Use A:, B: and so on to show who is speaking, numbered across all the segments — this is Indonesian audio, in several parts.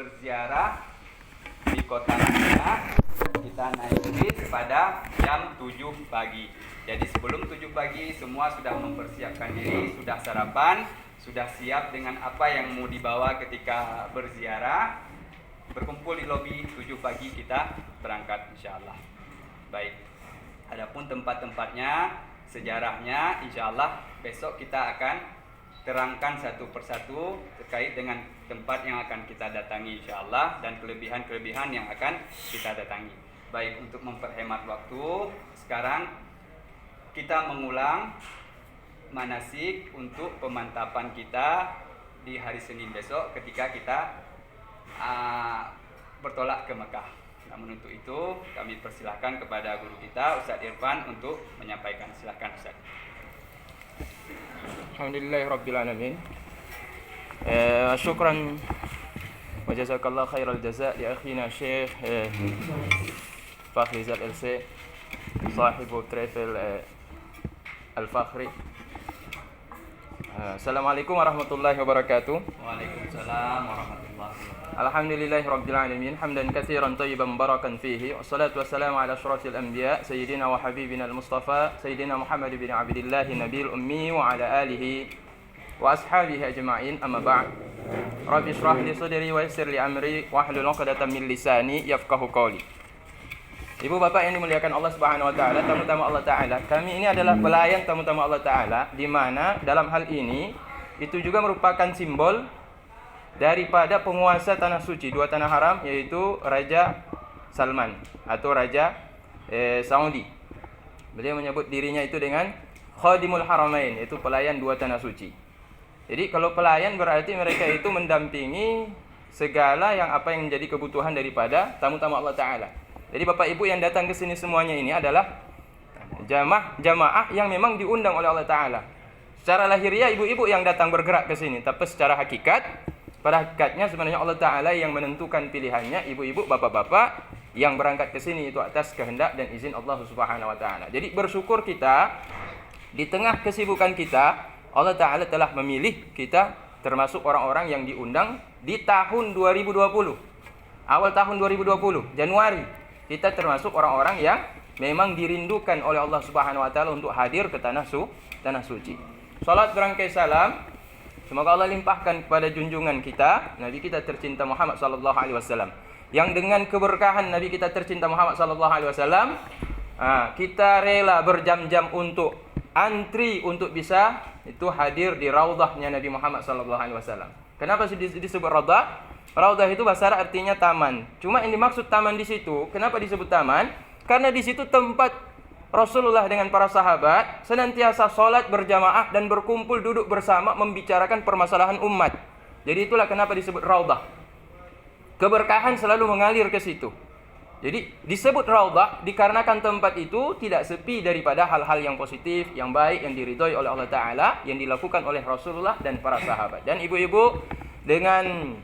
A: berziarah di kota Madinah, kita naik bis pada jam 7 pagi. Jadi sebelum 7 pagi semua sudah mempersiapkan diri, sudah sarapan, sudah siap dengan apa yang mau dibawa ketika berziarah. Berkumpul di lobi 7 pagi kita berangkat insyaallah. Baik. Adapun tempat-tempatnya, sejarahnya insyaallah besok kita akan terangkan satu persatu terkait dengan tempat yang akan kita datangi insyaallah dan kelebihan-kelebihan yang akan kita datangi. Baik, untuk memperhemat waktu, sekarang kita mengulang manasik untuk pemantapan kita di hari Senin besok ketika kita bertolak ke Mekah. Namun untuk itu kami persilahkan kepada guru kita Ustaz Irfan untuk menyampaikan. Silakan Ustaz.
B: Alhamdulillahirabbil alamin. Syukran wa jazakallahu khairal jazaa li akhina Syekh Fakhri Zal LC sahibu travel Al-Fakhri. Assalamualaikum warahmatullahi wabarakatuh.
A: Waalaikumsalam warahmatullahi wabarakatuh.
B: Alhamdulillahirabbil alamin hamdan katsiran thayyiban mubarakan fihi wassalatu wassalamu ala asyrafil anbiya sayyidina wa habibina al-mustafa sayyidina Muhammad bin Abdillah nabiyil ummi wa ala alihi wa ashabihi ajma'in amma ba'd. Rabbi shrah li sadri wa yassir li amri wahlul 'uqdatam min lisani yafqahu qawli. Ibu bapak yang dimuliakan Allah Subhanahu wa taala, tamu-tamu Allah taala, kami ini adalah pelayan tamu-tamu Allah taala, di mana dalam hal ini itu juga merupakan simbol daripada penguasa tanah suci, dua tanah haram, yaitu Raja Salman atau Raja Saudi. Beliau menyebut dirinya itu dengan Khadimul Haramain, yaitu pelayan dua tanah suci. Jadi kalau pelayan berarti mereka itu mendampingi segala yang apa yang menjadi kebutuhan daripada tamu-tamu Allah taala. Jadi Bapak Ibu yang datang ke sini semuanya ini adalah jamaah yang memang diundang oleh Allah taala. Secara lahiriah ibu-ibu yang datang bergerak ke sini, tapi secara hakikat, pada hakikatnya sebenarnya Allah taala yang menentukan pilihannya, ibu-ibu, bapak-bapak yang berangkat ke sini itu atas kehendak dan izin Allah Subhanahu wa taala. Jadi bersyukur kita di tengah kesibukan kita, Allah taala telah memilih kita termasuk orang-orang yang diundang di tahun 2020. Awal tahun 2020, Januari. Kita termasuk orang-orang yang memang dirindukan oleh Allah Subhanahu wa taala untuk hadir ke tanah suci. Salat berangkai salam semoga Allah limpahkan kepada junjungan kita, Nabi kita tercinta Muhammad sallallahu alaihi wasallam. Yang dengan keberkahan Nabi kita tercinta Muhammad sallallahu alaihi wasallam, kita rela berjam-jam untuk antri untuk bisa itu hadir di raudhahnya Nabi Muhammad sallallahu alaihi wasallam. Kenapa disebut raudhah? Raudhah itu bahasa Arab artinya taman. Cuma yang dimaksud taman di situ, kenapa disebut taman? Karena di situ tempat Rasulullah dengan para sahabat senantiasa sholat berjamaah dan berkumpul duduk bersama membicarakan permasalahan umat. Jadi itulah kenapa disebut raudhah. Keberkahan selalu mengalir ke situ. Jadi disebut raudhah dikarenakan tempat itu tidak sepi daripada hal-hal yang positif, yang baik, yang diridhoi oleh Allah Ta'ala, yang dilakukan oleh Rasulullah dan para sahabat. Dan ibu-ibu dengan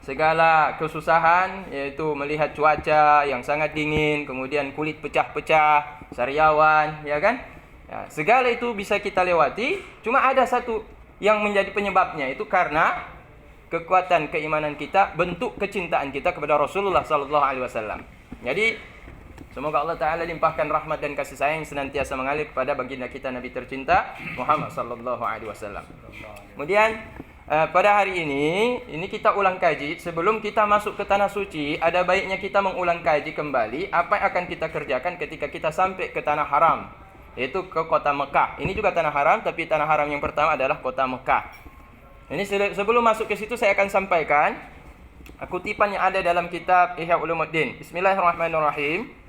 B: segala kesusahan, yaitu melihat cuaca yang sangat dingin, kemudian kulit pecah-pecah, sariawan, ya kan? Ya, segala itu bisa kita lewati. Cuma ada satu yang menjadi penyebabnya, itu karena kekuatan keimanan kita, bentuk kecintaan kita kepada Rasulullah sallallahu alaihi wasallam. Jadi semoga Allah Ta'ala limpahkan rahmat dan kasih sayang senantiasa mengalir kepada baginda kita Nabi tercinta Muhammad sallallahu alaihi wasallam. Kemudian pada hari ini kita ulang kaji. Sebelum kita masuk ke tanah suci, ada baiknya kita mengulang kaji kembali apa yang akan kita kerjakan ketika kita sampai ke tanah haram, yaitu ke kota Mekah. Ini juga tanah haram, tapi tanah haram yang pertama adalah kota Mekah. Ini sebelum masuk ke situ saya akan sampaikan kutipan yang ada dalam kitab Ihya Ulumuddin. Bismillahirrahmanirrahim.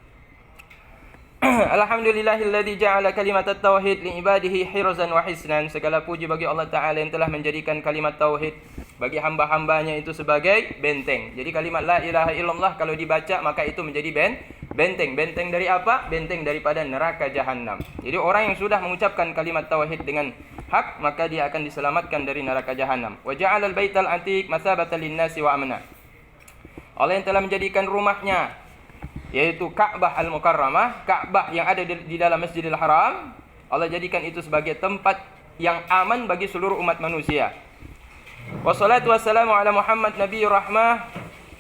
B: Alhamdulillahilladzi ja'ala kalimatat tauhid li ibadihi hirzan wa hisnan. Segala puji bagi Allah Ta'ala yang telah menjadikan kalimat tauhid bagi hamba-hambanya itu sebagai benteng. Jadi kalimat la ilaha illallah kalau dibaca maka itu menjadi benteng. Benteng dari apa? Benteng daripada neraka jahanam. Jadi orang yang sudah mengucapkan kalimat tauhid dengan hak, maka dia akan diselamatkan dari neraka jahanam. Wa ja'alal baital atiq masabatan lin-nasi wa amna. Allah yang telah menjadikan rumahnya, yaitu Ka'bah Al-Mukarramah, Ka'bah yang ada di dalam Masjidil Haram, Allah jadikan itu sebagai tempat yang aman bagi seluruh umat manusia. Wassalatu wassalamu ala Muhammad Nabi Rahmah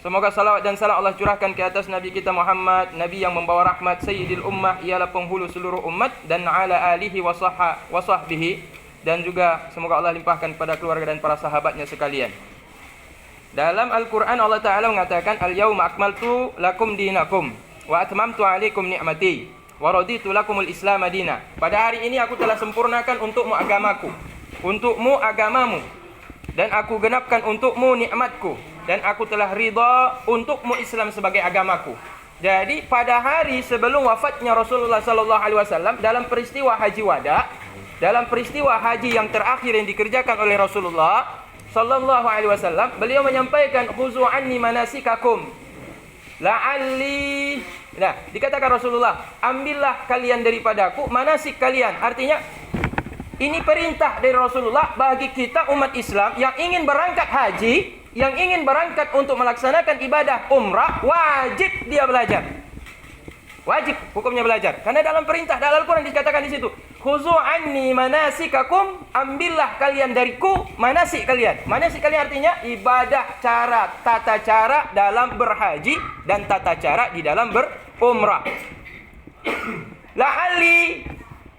B: Semoga salawat dan salam Allah curahkan ke atas Nabi kita Muhammad, Nabi yang membawa rahmat, Sayyidil Ummah, ialah penghulu seluruh umat, dan ala alihi wa sahbihi, dan juga semoga Allah limpahkan kepada keluarga dan para sahabatnya sekalian. Dalam Al-Quran Allah Ta'ala mengatakan, Al-yawma akmaltu lakum dinakum, wa atmamtu alaikum ni'mati, wa raditu lakumul islam madina. Pada hari ini aku telah sempurnakan untukmu agamaku, untukmu agamamu, dan aku genapkan untukmu nikmatku, dan aku telah ridha untukmu Islam sebagai agamaku. Jadi pada hari sebelum wafatnya Rasulullah sallallahu alaihi wasallam, dalam peristiwa haji wada, dalam peristiwa haji yang terakhir yang dikerjakan oleh Rasulullah sallallahu alaihi wasallam, beliau menyampaikan khuzu anni manasikakum la'alli. Nah, dikatakan Rasulullah, ambillah kalian daripadaku manasik kalian. Artinya ini perintah dari Rasulullah bagi kita umat Islam yang ingin berangkat haji, yang ingin berangkat untuk melaksanakan ibadah umrah, wajib dia belajar. Wajib hukumnya belajar. Karena dalam perintah dalam Al-Quran dikatakan di situ, khuzu anni manasikakum, ambillah kalian dariku manasik kalian. Manasik kalian artinya ibadah, cara, tata cara dalam berhaji dan tata cara di dalam berumrah. La'alli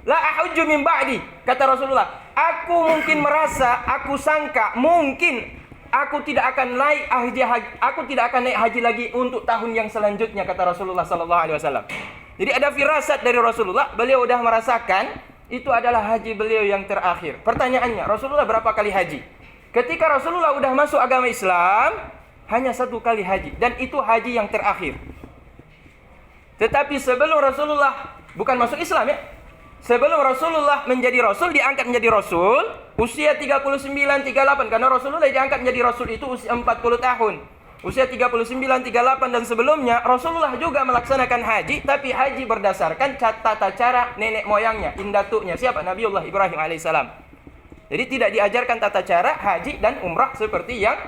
B: la ahujju min ba'di, kata Rasulullah, aku mungkin merasa, aku sangka mungkin aku tidak akan naik haji lagi untuk tahun yang selanjutnya, kata Rasulullah sallallahu alaihi wasallam. Jadi ada firasat dari Rasulullah, beliau sudah merasakan itu adalah haji beliau yang terakhir. Pertanyaannya, Rasulullah berapa kali haji? Ketika Rasulullah sudah masuk agama Islam, hanya 1 kali haji, dan itu haji yang terakhir. Tetapi sebelum Rasulullah bukan masuk Islam ya, sebelum Rasulullah menjadi Rasul, diangkat menjadi Rasul, usia 39-38. Karena Rasulullah diangkat menjadi Rasul itu usia 40 tahun. Usia 39-38 dan sebelumnya, Rasulullah juga melaksanakan haji, tapi haji berdasarkan tata cara nenek moyangnya, indatuknya. Siapa? Nabiullah Ibrahim alaihissalam. Jadi tidak diajarkan tata cara haji dan umrah seperti yang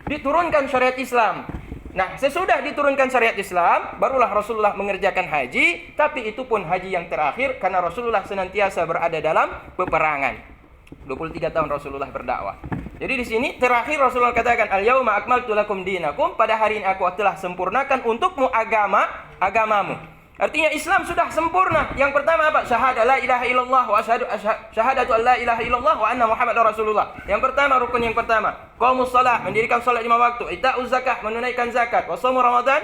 B: diturunkan syariat Islam. Nah, sesudah diturunkan syariat Islam, barulah Rasulullah mengerjakan haji, tapi itu pun haji yang terakhir karena Rasulullah senantiasa berada dalam peperangan. 23 tahun Rasulullah berdakwah. Jadi di sini terakhir Rasulullah katakan, Al-yauma akmaltu lakum dinakum, pada hari ini aku telah sempurnakan untukmu agamamu. Artinya Islam sudah sempurna. Yang pertama apa? Syahadat la ilaha illallah wa syahadatu an la ilaha illallah wa anna Muhammadar Rasulullah. Yang pertama, rukun yang pertama, qamus shalah, mendirikan salat 5 waktu, ita'uz zakah, menunaikan zakat, wa shaum Ramadan,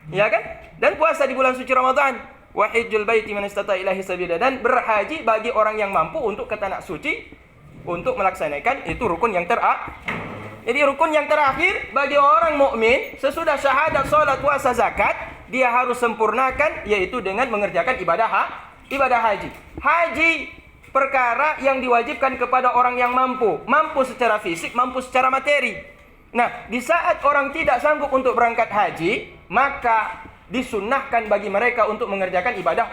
B: ya kan? Dan puasa di bulan suci Ramadan, wa hajjul baiti man istata ilaihi sabila, dan berhaji bagi orang yang mampu untuk ke tanah suci untuk melaksanakan itu rukun yang terakhir. Jadi rukun yang terakhir bagi orang mukmin sesudah syahadat, salat, puasa, zakat, dia harus sempurnakan, yaitu dengan mengerjakan ibadah haji. Haji perkara yang diwajibkan kepada orang yang mampu secara fisik, mampu secara materi. Nah, di saat orang tidak sanggup untuk berangkat haji, maka disunnahkan bagi mereka untuk mengerjakan ibadah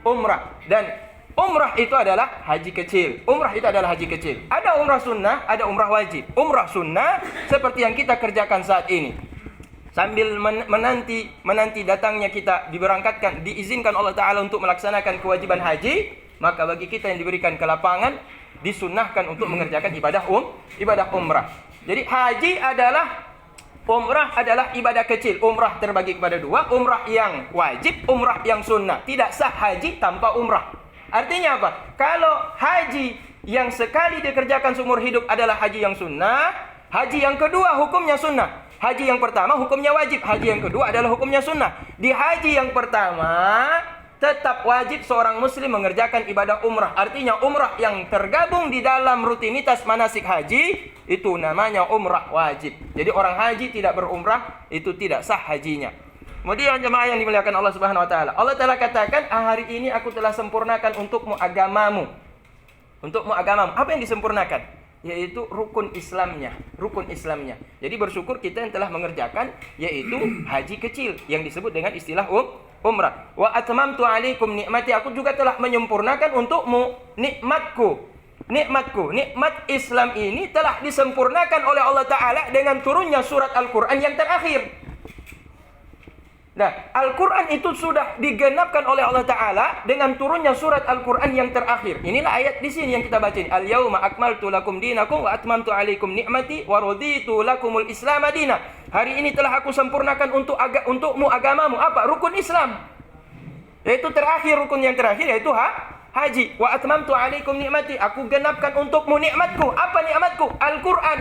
B: umrah. Dan umrah itu adalah haji kecil. Umrah itu adalah haji kecil. Ada umrah sunnah, ada umrah wajib. Umrah sunnah seperti yang kita kerjakan saat ini. Sambil menanti datangnya kita diberangkatkan, diizinkan Allah Ta'ala untuk melaksanakan kewajiban haji, maka bagi kita yang diberikan ke lapangan, disunnahkan untuk mengerjakan ibadah umrah. Jadi umrah adalah ibadah kecil. Umrah terbagi kepada 2, umrah yang wajib, umrah yang sunnah. Tidak sah haji tanpa umrah. Artinya apa? Kalau haji yang sekali dikerjakan seumur hidup adalah haji yang sunnah, haji yang kedua hukumnya sunnah. Haji yang pertama hukumnya wajib, haji yang kedua adalah hukumnya sunnah. Di haji yang pertama tetap wajib seorang muslim mengerjakan ibadah umrah. Artinya umrah yang tergabung di dalam rutinitas manasik haji, itu namanya umrah wajib. Jadi orang haji tidak berumrah, itu tidak sah hajinya. Kemudian jemaah yang dimuliakan Allah Subhanahu wa taala, Allah Ta'ala katakan, hari ini aku telah sempurnakan untukmu agamamu. Untukmu agamamu. Apa yang disempurnakan? Yaitu rukun Islamnya. Jadi bersyukur kita yang telah mengerjakan, yaitu haji kecil yang disebut dengan istilah umrah. Wa atmamtu alaikum nikmati, aku juga telah menyempurnakan untukmu nikmatku. Nikmat Islam ini telah disempurnakan oleh Allah Ta'ala dengan turunnya surat Al-Quran yang terakhir. Nah, Al-Quran itu sudah digenapkan oleh Allah Ta'ala dengan turunnya surat Al-Quran yang terakhir. Inilah ayat di sini yang kita baca ini. Al-yawma akmaltu lakum dinakum wa atmamtu alaikum ni'mati wa raditu lakumul islam madina. hari ini telah aku sempurnakan untukmu agamamu. Apa? Rukun Islam. Yaitu terakhir, rukun yang terakhir yaitu haji. Wa atmamtu alaikum ni'mati. Aku genapkan untukmu nikmatku. Apa nikmatku? Al-Quran.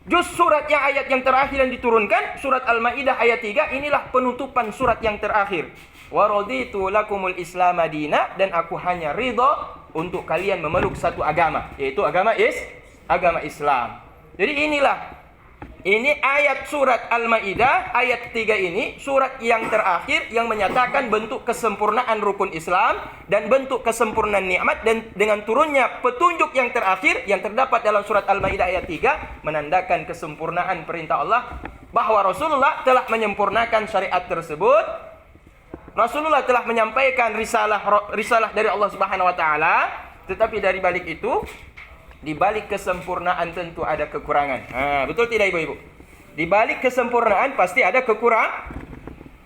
B: Juz surat yang ayat yang terakhir yang diturunkan, surat Al-Maidah ayat 3, inilah penutupan surat yang terakhir. Wa raditu lakumul Islam madina, dan aku hanya ridha untuk kalian memeluk satu agama, yaitu agama Islam. Jadi ini ayat surat Al-Maidah ayat 3 ini surat yang terakhir yang menyatakan bentuk kesempurnaan rukun Islam dan bentuk kesempurnaan nikmat, dan dengan turunnya petunjuk yang terakhir yang terdapat dalam surat Al-Maidah ayat 3 menandakan kesempurnaan perintah Allah bahwa Rasulullah telah menyempurnakan syariat tersebut. Rasulullah telah menyampaikan risalah dari Allah Subhanahu wa taala, tetapi dari balik itu, di balik kesempurnaan tentu ada kekurangan. Betul tidak Ibu-ibu? Di balik kesempurnaan pasti ada kekurangan.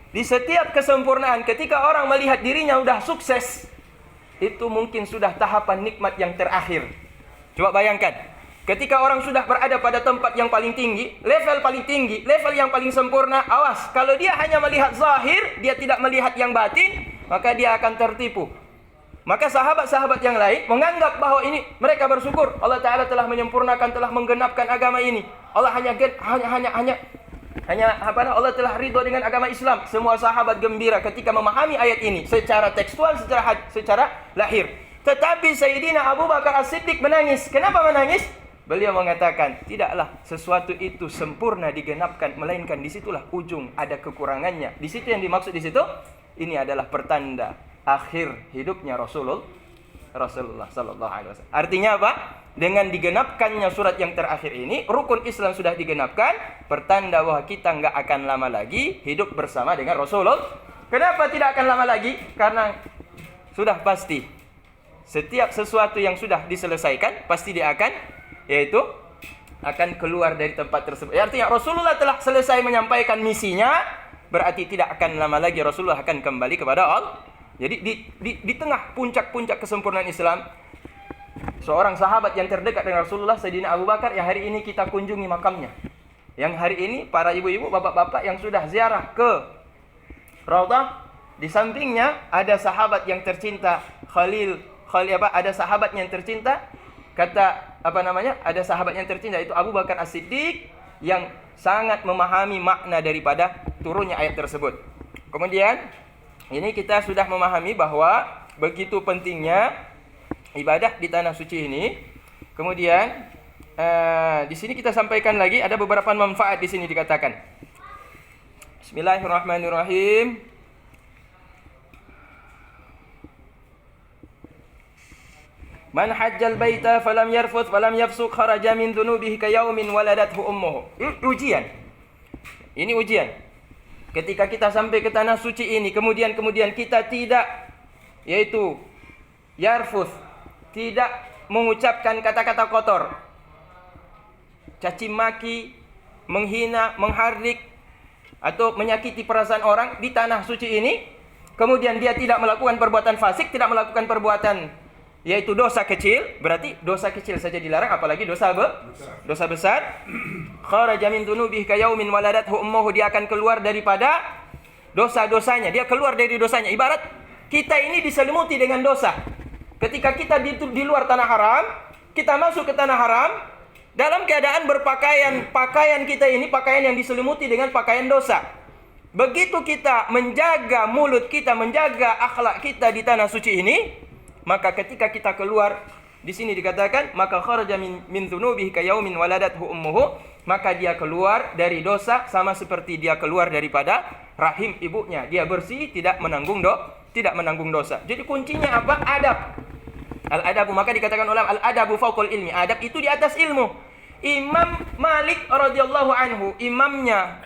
B: Di setiap kesempurnaan, ketika orang melihat dirinya sudah sukses, itu mungkin sudah tahapan nikmat yang terakhir. Coba bayangkan, ketika orang sudah berada pada tempat yang paling tinggi, level paling tinggi, level yang paling sempurna, awas, kalau dia hanya melihat zahir, dia tidak melihat yang batin, maka dia akan tertipu. Maka sahabat-sahabat yang lain menganggap bahwa ini mereka bersyukur Allah Ta'ala telah menyempurnakan, telah menggenapkan agama ini. Allah Allah telah ridho dengan agama Islam. Semua sahabat gembira ketika memahami ayat ini secara tekstual, secara lahir. Tetapi Sayyidina Abu Bakar As-Siddiq menangis. Kenapa menangis? Beliau mengatakan, tidaklah sesuatu itu sempurna digenapkan, melainkan disitulah ujung ada kekurangannya. Di situ yang dimaksud di situ, ini adalah pertanda akhir hidupnya Rasulullah sallallahu alaihi wasallam. Artinya apa? Dengan digenapkannya surat yang terakhir ini, rukun Islam sudah digenapkan, pertanda bahwa kita enggak akan lama lagi hidup bersama dengan Rasulullah. Kenapa tidak akan lama lagi? Karena sudah pasti setiap sesuatu yang sudah diselesaikan pasti dia akan keluar dari tempat tersebut. Artinya Rasulullah telah selesai menyampaikan misinya, berarti tidak akan lama lagi Rasulullah akan kembali kepada Allah. Jadi di tengah puncak-puncak kesempurnaan Islam, seorang sahabat yang terdekat dengan Rasulullah, Sayyidina Abu Bakar, yang hari ini kita kunjungi makamnya. Yang hari ini para ibu-ibu, bapak-bapak yang sudah ziarah ke Raudhah, di sampingnya ada sahabat yang tercinta, ada sahabat yang tercinta, ada sahabat yang tercinta itu Abu Bakar As-Siddiq, yang sangat memahami makna daripada turunnya ayat tersebut. Kemudian ini kita sudah memahami bahwa begitu pentingnya ibadah di tanah suci ini. Kemudian di sini kita sampaikan lagi ada beberapa manfaat di sini dikatakan. Bismillahirrahmanirrahim. Man hajjal baita falam yarfuth falam yafsuq kharaja min dhunubihi kayaumin waladathu ummuhu. Ujian. Ini ujian. Ketika kita sampai ke tanah suci ini, kemudian kita tidak, yaitu yarfuth, tidak mengucapkan kata-kata kotor, caci maki, menghina, menghardik, atau menyakiti perasaan orang di tanah suci ini. Kemudian dia tidak melakukan perbuatan fasik, tidak melakukan perbuatan yaitu dosa kecil. Berarti dosa kecil saja dilarang, apalagi dosa besar. Kharaja min dhunubihi kayaumin waladathu ummuhu, dia akan keluar daripada dosa-dosanya. Dia keluar dari dosanya. Ibarat kita ini diselimuti dengan dosa. Ketika kita di luar tanah haram, kita masuk ke tanah haram dalam keadaan berpakaian, pakaian kita ini pakaian yang diselimuti dengan pakaian dosa. Begitu kita menjaga mulut kita, menjaga akhlak kita di tanah suci ini, maka ketika kita keluar, di sini dikatakan, maka kharaja min dhunubihi kayaumin waladathu ummuhu, maka dia keluar dari dosa sama seperti dia keluar daripada rahim ibunya. Dia bersih, tidak menanggung dosa. Jadi kuncinya apa? Adab. Al-adabu, maka dikatakan ulama, al-adabu fauqul ilmi. Adab itu di atas ilmu. Imam Malik radhiyallahu anhu, imamnya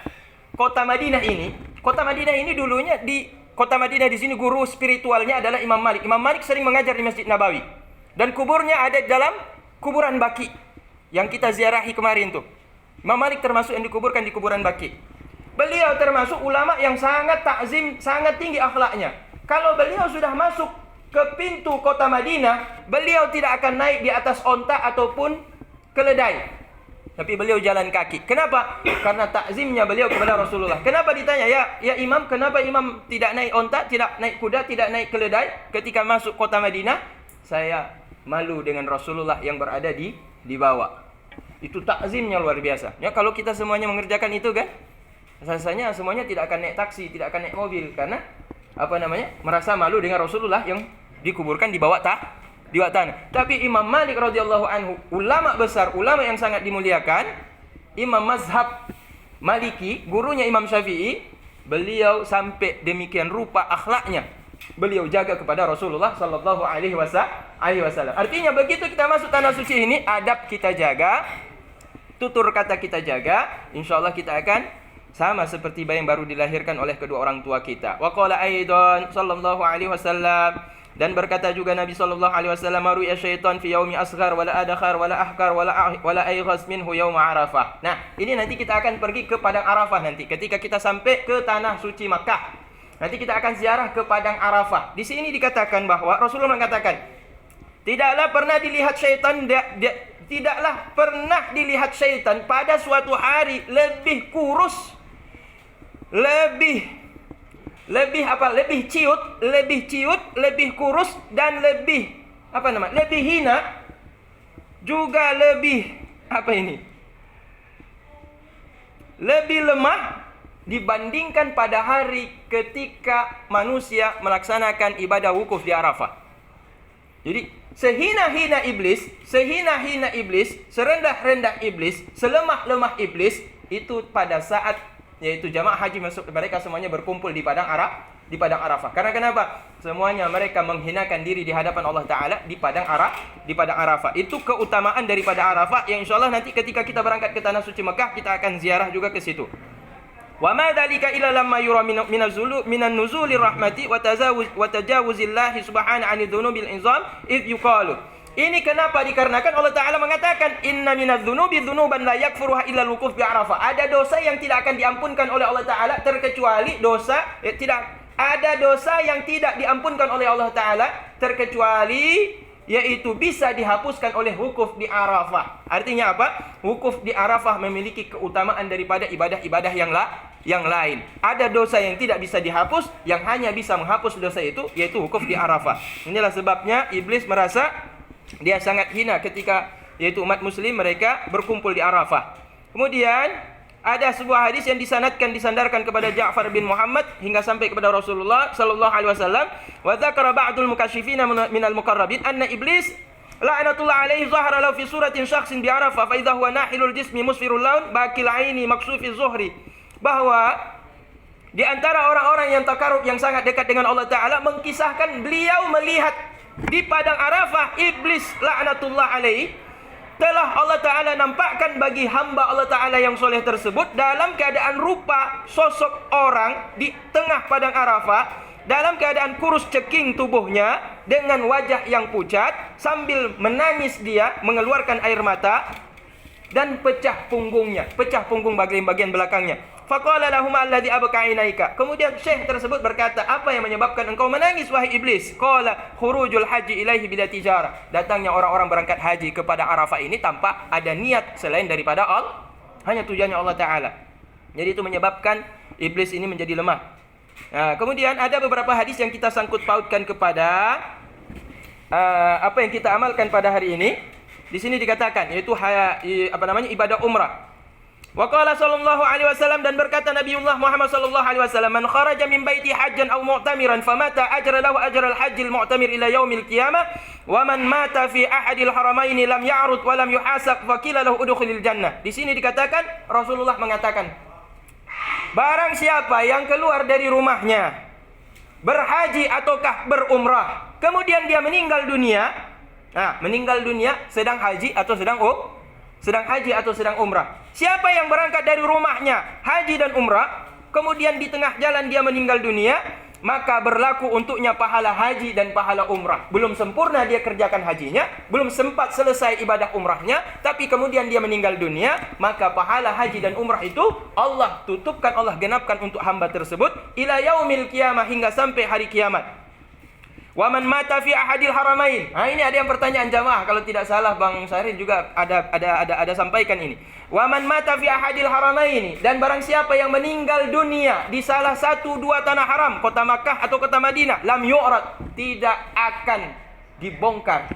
B: kota Madinah ini. Kota Madinah ini dulunya Kota Madinah di sini guru spiritualnya adalah Imam Malik. Imam Malik sering mengajar di Masjid Nabawi. Dan kuburnya ada dalam kuburan Baqi yang kita ziarahi kemarin tuh. Imam Malik termasuk yang dikuburkan di kuburan Baqi. Beliau termasuk ulama yang sangat takzim, sangat tinggi akhlaknya. Kalau beliau sudah masuk ke pintu kota Madinah, beliau tidak akan naik di atas onta ataupun keledai. tapi beliau jalan kaki. Kenapa? Karena takzimnya beliau kepada Rasulullah. Kenapa ditanya, ya imam, kenapa imam tidak naik onta, tidak naik kuda, tidak naik keledai ketika masuk kota Madinah? Saya malu dengan Rasulullah yang berada di bawah. Itu takzimnya luar biasa. Ya, kalau kita semuanya mengerjakan itu kan, rasanya semuanya tidak akan naik taksi, tidak akan naik mobil, karena merasa malu dengan Rasulullah yang dikuburkan di bawah tanah. Tapi Imam Malik radhiyallahu anhu, ulama besar, ulama yang sangat dimuliakan, imam mazhab Maliki, gurunya Imam Syafi'i, beliau sampai demikian rupa akhlaknya beliau jaga kepada Rasulullah sallallahu alaihi wasallam. Artinya begitu kita masuk tanah suci ini, adab kita jaga, tutur kata kita jaga, insyaallah kita akan sama seperti bayi yang baru dilahirkan oleh kedua orang tua kita. Wa qala aidan sallallahu alaihi wasallam, dan berkata juga Nabi sallallahu alaihi wasallam, "Ru'ya syaitan fi yaumi asghar wala adkhar wala ahkar wala ayghas minhu yaum Arafah." Nah, ini nanti kita akan pergi ke padang Arafah nanti ketika kita sampai ke tanah suci Makkah. Nanti kita akan ziarah ke padang Arafah. Di sini dikatakan bahwa Rasulullah mengatakan, tidaklah pernah dilihat syaitan pada suatu hari lebih kurus, lebih ciut, lebih kurus, dan lebih hina, juga lebih lebih lemah dibandingkan pada hari ketika manusia melaksanakan ibadah wukuf di Arafah. Jadi sehina-hina iblis, serendah-rendah iblis, selemah-lemah iblis itu pada saat yaitu jamaah haji masuk, mereka semuanya berkumpul di padang Arafah. Karena kenapa? Semuanya mereka menghinakan diri di hadapan Allah Ta'ala di padang Arafah. Itu keutamaan daripada Arafah yang insyaallah nanti ketika kita berangkat ke tanah suci Mekah, kita akan ziarah juga ke situ. Wa ma dzalika illa lamma yura minan nuzulir rahmati wa tajawuzillahi subhanahu 'anil dzunubil izam id yuqalu. Ini kenapa? Dikarenakan Allah Ta'ala mengatakan, inna minadz-dzunubi dzunuban la yakfuruha illa al-wuquf bi Arafah. Ada dosa yang tidak akan diampunkan oleh Allah Ta'ala terkecuali ada dosa yang tidak diampunkan oleh Allah Ta'ala terkecuali yaitu bisa dihapuskan oleh wukuf di Arafah. Artinya apa? Wukuf di Arafah memiliki keutamaan daripada ibadah-ibadah yang lain. Ada dosa yang tidak bisa dihapus, yang hanya bisa menghapus dosa itu yaitu wukuf di Arafah. Inilah sebabnya iblis merasa dia sangat hina ketika yaitu umat muslim mereka berkumpul di Arafah. Kemudian ada sebuah hadis yang disandarkan kepada Ja'far bin Muhammad hingga sampai kepada Rasulullah sallallahu alaihi wasallam. Wa dzakara ba'dul mukasyifina minal muqarrabin anna iblis la'natullah alaihi zahara lahu fi suratin syakhsin bi Arafah fa idza huwa nahilul jismi musfirul laun baqil aini maksufiz zuhri. Bahwa di antara orang-orang yang takarub yang sangat dekat dengan Allah Ta'ala mengkisahkan beliau melihat di padang Arafah iblis la'natullah alaihi telah Allah Ta'ala nampakkan bagi hamba Allah Ta'ala yang soleh tersebut dalam keadaan rupa sosok orang di tengah padang Arafah, dalam keadaan kurus ceking tubuhnya dengan wajah yang pucat, sambil menangis dia mengeluarkan air mata dan pecah punggung bagian belakangnya. Faqala lahum alladhi abqa'inaika. Kemudian syekh tersebut berkata, apa yang menyebabkan engkau menangis wahai iblis? Qala khurujul haji ilaihi bila tijarah. Datangnya orang-orang berangkat haji kepada Arafah ini tanpa ada niat selain daripada Allah, hanya tujuannya Allah Ta'ala. Jadi itu menyebabkan iblis ini menjadi lemah. Nah, kemudian ada beberapa hadis yang kita sangkut pautkan kepada apa yang kita amalkan pada hari ini. Di sini dikatakan yaitu ibadah umrah. Wa qala sallallahu alaihi wasallam, dan berkata Nabiullah Muhammad sallallahu alaihi wasallam, man kharaja min baiti hajjan aw mu'tamiran famata ajra lahu ajral hajjil mu'tamir ila yaumil qiyamah wa man mata fi ahadil haramain lam ya'rud wa lam yuhasab fa qila lahu udkhulil jannah. Di sini dikatakan Rasulullah mengatakan, barang siapa yang keluar dari rumahnya berhaji ataukah berumrah kemudian dia meninggal dunia, meninggal dunia sedang haji atau sedang umrah. Siapa yang berangkat dari rumahnya haji dan umrah, kemudian di tengah jalan dia meninggal dunia, maka berlaku untuknya pahala haji dan pahala umrah. Belum sempurna dia kerjakan hajinya, belum sempat selesai ibadah umrahnya, tapi kemudian dia meninggal dunia, maka pahala haji dan umrah itu Allah tutupkan, Allah genapkan untuk hamba tersebut ila yaumil qiyamah, hingga sampai hari kiamat. Wa man mata fi ahadil haramain. Ini ada yang pertanyaan jamaah, kalau tidak salah Bang Syahrir juga ada sampaikan ini. Wa man mata fi ahadil haramain, dan barang siapa yang meninggal dunia di salah satu dua tanah haram, kota Makkah atau kota Madinah, lam yu'rad, tidak akan dibongkar.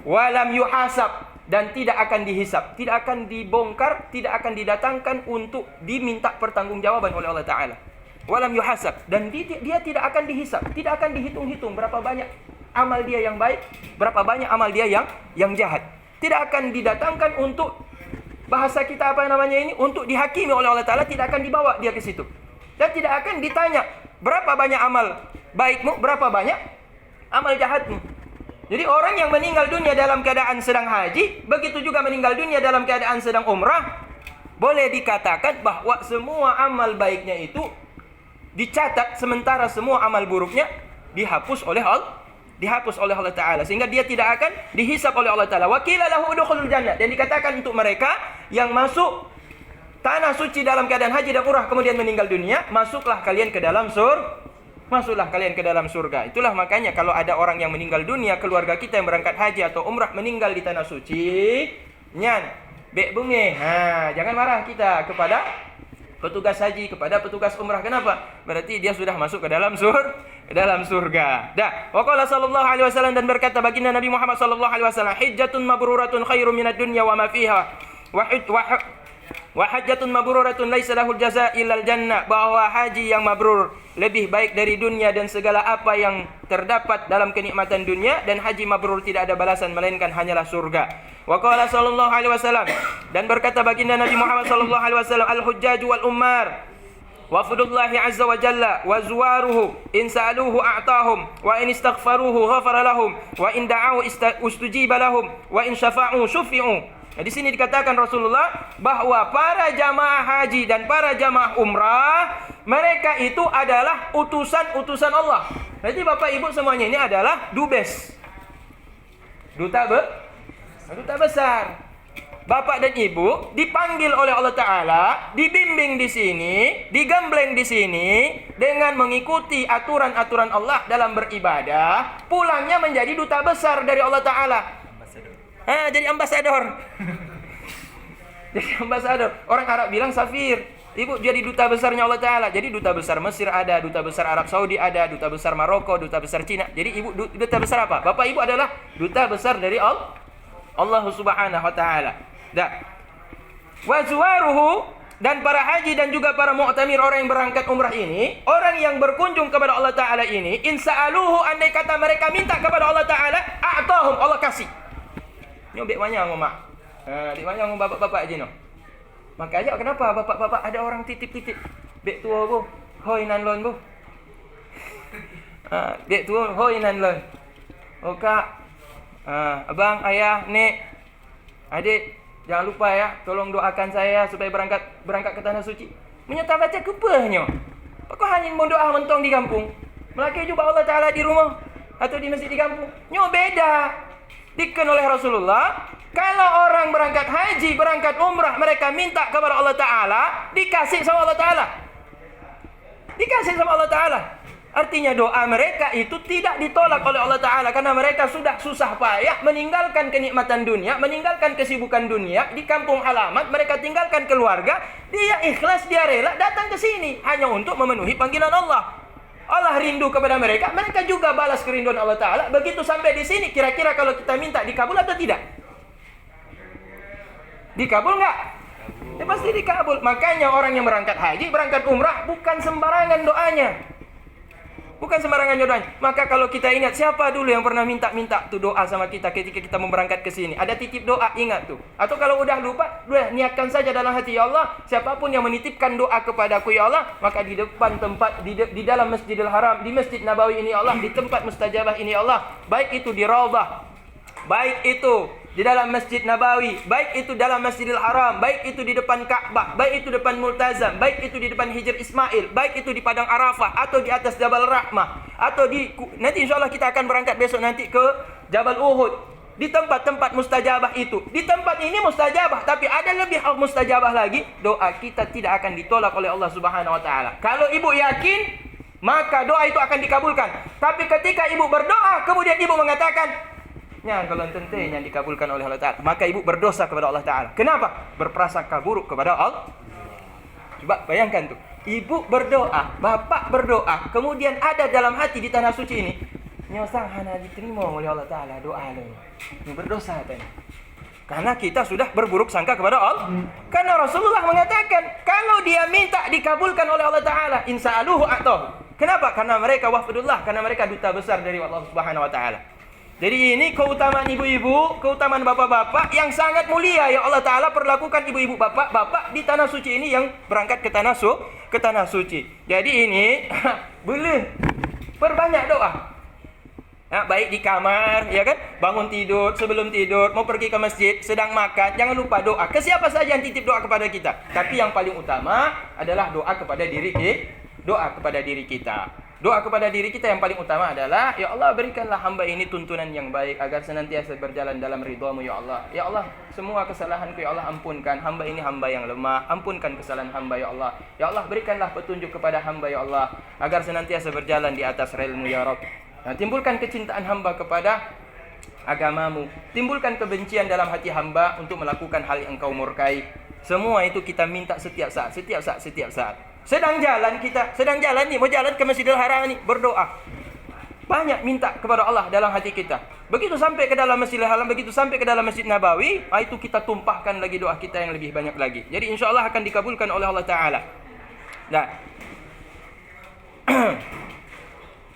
B: Wa lam yuhasab, dan tidak akan dihisab, tidak akan dibongkar, tidak akan didatangkan untuk diminta pertanggungjawaban oleh Allah Ta'ala. Walam yuhasab, dan dia tidak akan dihisab, tidak akan dihitung-hitung berapa banyak amal dia yang baik, berapa banyak amal dia yang jahat. Tidak akan didatangkan untuk, bahasa kita apa namanya ini, untuk dihakimi oleh Allah Ta'ala, tidak akan dibawa dia ke situ. Dan tidak akan ditanya berapa banyak amal baikmu, berapa banyak amal jahatmu. Jadi orang yang meninggal dunia dalam keadaan sedang haji, begitu juga meninggal dunia dalam keadaan sedang umrah, boleh dikatakan bahwa semua amal baiknya itu dicatat, sementara semua amal buruknya dihapus oleh Allah Ta'ala, sehingga dia tidak akan dihisab oleh Allah Ta'ala. Wa qila lahu udkhulul jannah, dan dikatakan untuk mereka yang masuk tanah suci dalam keadaan haji dan umrah kemudian meninggal dunia, masuklah kalian ke dalam surga. Itulah makanya kalau ada orang yang meninggal dunia, keluarga kita yang berangkat haji atau umrah meninggal di tanah suci, nyan bek bunge, jangan marah kita kepada petugas haji, kepada petugas umrah. Kenapa? Berarti dia sudah masuk ke dalam surga. Dah. Wa qala sallallahu alaihi wasallam, dan berkata baginda Nabi Muhammad sallallahu alaihi wasallam, hijjatun mabruratun khairum minad dunya wa ma fiha. Wa hajjatun mabruratun laisa lahul jazaa illal jannah, bahwa haji yang mabrur lebih baik dari dunia dan segala apa yang terdapat dalam kenikmatan dunia, dan haji mabrur tidak ada balasan melainkan hanyalah surga. Wa qala sallallahu alaihi wasallam, dan berkata baginda Nabi Muhammad sallallahu alaihi wasallam, al-hujjaju wal ummar wafdullahi azza wa jalla wa zuwaruhu in sa'aluhu a'tahum wa in istaghfaruhu ghafara lahum wa in da'u ustujiba lahum wa in syafa'u syufi'u. Di sini dikatakan Rasulullah bahwa para jamaah haji dan para jamaah umrah, mereka itu adalah utusan-utusan Allah. Jadi Bapak Ibu semuanya ini adalah dubes, duta besar. Bapak dan Ibu dipanggil oleh Allah Ta'ala, dibimbing di sini, digembleng di sini dengan mengikuti aturan-aturan Allah dalam beribadah, pulangnya menjadi duta besar dari Allah Ta'ala. Jadi ambasador. Jadi ambasador. Orang Arab bilang safir. Ibu jadi duta besarnya Allah Ta'ala. Jadi duta besar Mesir ada, duta besar Arab Saudi ada, duta besar Maroko, duta besar Cina. Jadi ibu duta besar apa? Bapak Ibu adalah duta besar dari Allah Subhanahu wa Ta'ala. Dah. Wa zuwaruhu, dan para haji dan juga para mu'tamir, orang yang berangkat umrah ini, orang yang berkunjung kepada Allah Ta'ala ini, insa'aluhu, andai kata mereka minta kepada Allah Ta'ala, a'tahum, Allah kasih. Nyobek banyak mak. Di banyak bapak-bapak je no. Makanya kenapa bapak-bapak ada orang titip-titip. Bek tua bu, hoi nan lon bu. Bek tua hoi nan lon. Oh kak, abang, ayah, nek, adik, jangan lupa ya, tolong doakan saya supaya berangkat ke tanah suci. Menyata baca kupahnya. Kau hanya mau doa mentong di kampung. Melaki juga Allah Ta'ala di rumah atau di masjid di kampung. Nyo beda. Diken oleh Rasulullah, kalau orang berangkat haji, berangkat umrah, mereka minta kepada Allah Ta'ala, dikasih sama Allah Ta'ala. Dikasih sama Allah Ta'ala. Artinya doa mereka itu tidak ditolak oleh Allah Ta'ala, karena mereka sudah susah payah meninggalkan kenikmatan dunia, meninggalkan kesibukan dunia di kampung halaman, mereka tinggalkan keluarga, dia ikhlas, dia rela datang ke sini hanya untuk memenuhi panggilan Allah. Allah rindu kepada mereka, mereka juga balas kerinduan Allah Ta'ala. Begitu sampai di sini, kira-kira kalau kita minta dikabul atau tidak? Dikabul nggak? Ya pasti dikabul. Makanya orang yang berangkat haji, berangkat umrah, bukan sembarangan doanya. Bukan sembarangan doanya. Maka kalau kita ingat, siapa dulu yang pernah minta tuh doa sama kita ketika kita mau berangkat ke sini? Ada titip doa, ingat tuh. Atau kalau udah lupa, niatkan saja dalam hati, ya Allah, siapapun yang menitipkan doa kepadaku ya Allah, maka di depan tempat, di dalam Masjidil Haram, di Masjid Nabawi ini ya Allah, di tempat mustajabah ini ya Allah, baik itu di Raudhah, baik itu di dalam Masjid Nabawi, baik itu dalam Masjidil Haram, baik itu di depan Ka'bah, baik itu depan Multazam, baik itu di depan Hijr Ismail, baik itu di Padang Arafah, atau di atas Jabal Rahmah, atau nanti insyaAllah kita akan berangkat besok nanti ke Jabal Uhud. Di tempat-tempat mustajabah itu, di tempat ini mustajabah, tapi ada lebih mustajabah lagi, doa kita tidak akan ditolak oleh Allah Subhanahu wa Ta'ala. Kalau ibu yakin, maka doa itu akan dikabulkan. Tapi ketika ibu berdoa, kemudian ibu mengatakan, "Nya kalau tentenya dikabulkan oleh Allah Ta'ala," maka ibu berdosa kepada Allah Ta'ala. Kenapa? Berprasangka buruk kepada Allah. Coba bayangkan tuh, ibu berdoa, bapak berdoa, kemudian ada dalam hati di tanah suci ini, "Nyosang hana diterima oleh Allah Ta'ala doa lo." Ini berdosa tadi. Karena kita sudah berburuk sangka kepada Allah. Karena Rasulullah mengatakan, kalau dia minta dikabulkan oleh Allah Ta'ala, insa'aluhu a'tahu. Kenapa? Karena mereka wafdullah, karena mereka duta besar dari Allah Subhanahu wa Ta'ala. Jadi ini keutamaan ibu-ibu, keutamaan bapak-bapak yang sangat mulia ya Allah Ta'ala perlakukan ibu-ibu bapak-bapak di tanah suci ini yang berangkat ke tanah suci. Jadi ini boleh perbanyak doa. Nah, baik di kamar, ya kan? Bangun tidur, sebelum tidur, mau pergi ke masjid, sedang makan, jangan lupa doa. Ke siapa saja yang titip doa kepada kita. Tapi yang paling utama adalah doa kepada diri kita. Doa kepada diri kita. Doa kepada diri kita yang paling utama adalah, "Ya Allah, berikanlah hamba ini tuntunan yang baik agar senantiasa berjalan dalam ridha-Mu ya Allah. Ya Allah, semua kesalahanku ya Allah ampunkan. Hamba ini hamba yang lemah. Ampunkan kesalahan hamba ya Allah. Ya Allah, berikanlah petunjuk kepada hamba ya Allah agar senantiasa berjalan di atas rel-Mu ya Rabb. Nah, timbulkan kecintaan hamba kepada agamamu. Timbulkan kebencian dalam hati hamba untuk melakukan hal yang Engkau murkai." Semua itu kita minta setiap saat. Sedang jalan nih, mau jalan ke Masjidil Haram nih, berdoa. Banyak minta kepada Allah dalam hati kita. Begitu sampai ke dalam Masjidil Haram, begitu sampai ke dalam Masjid Nabawi, itu kita tumpahkan lagi doa kita yang lebih banyak lagi. Jadi insya Allah akan dikabulkan oleh Allah Ta'ala. Nah,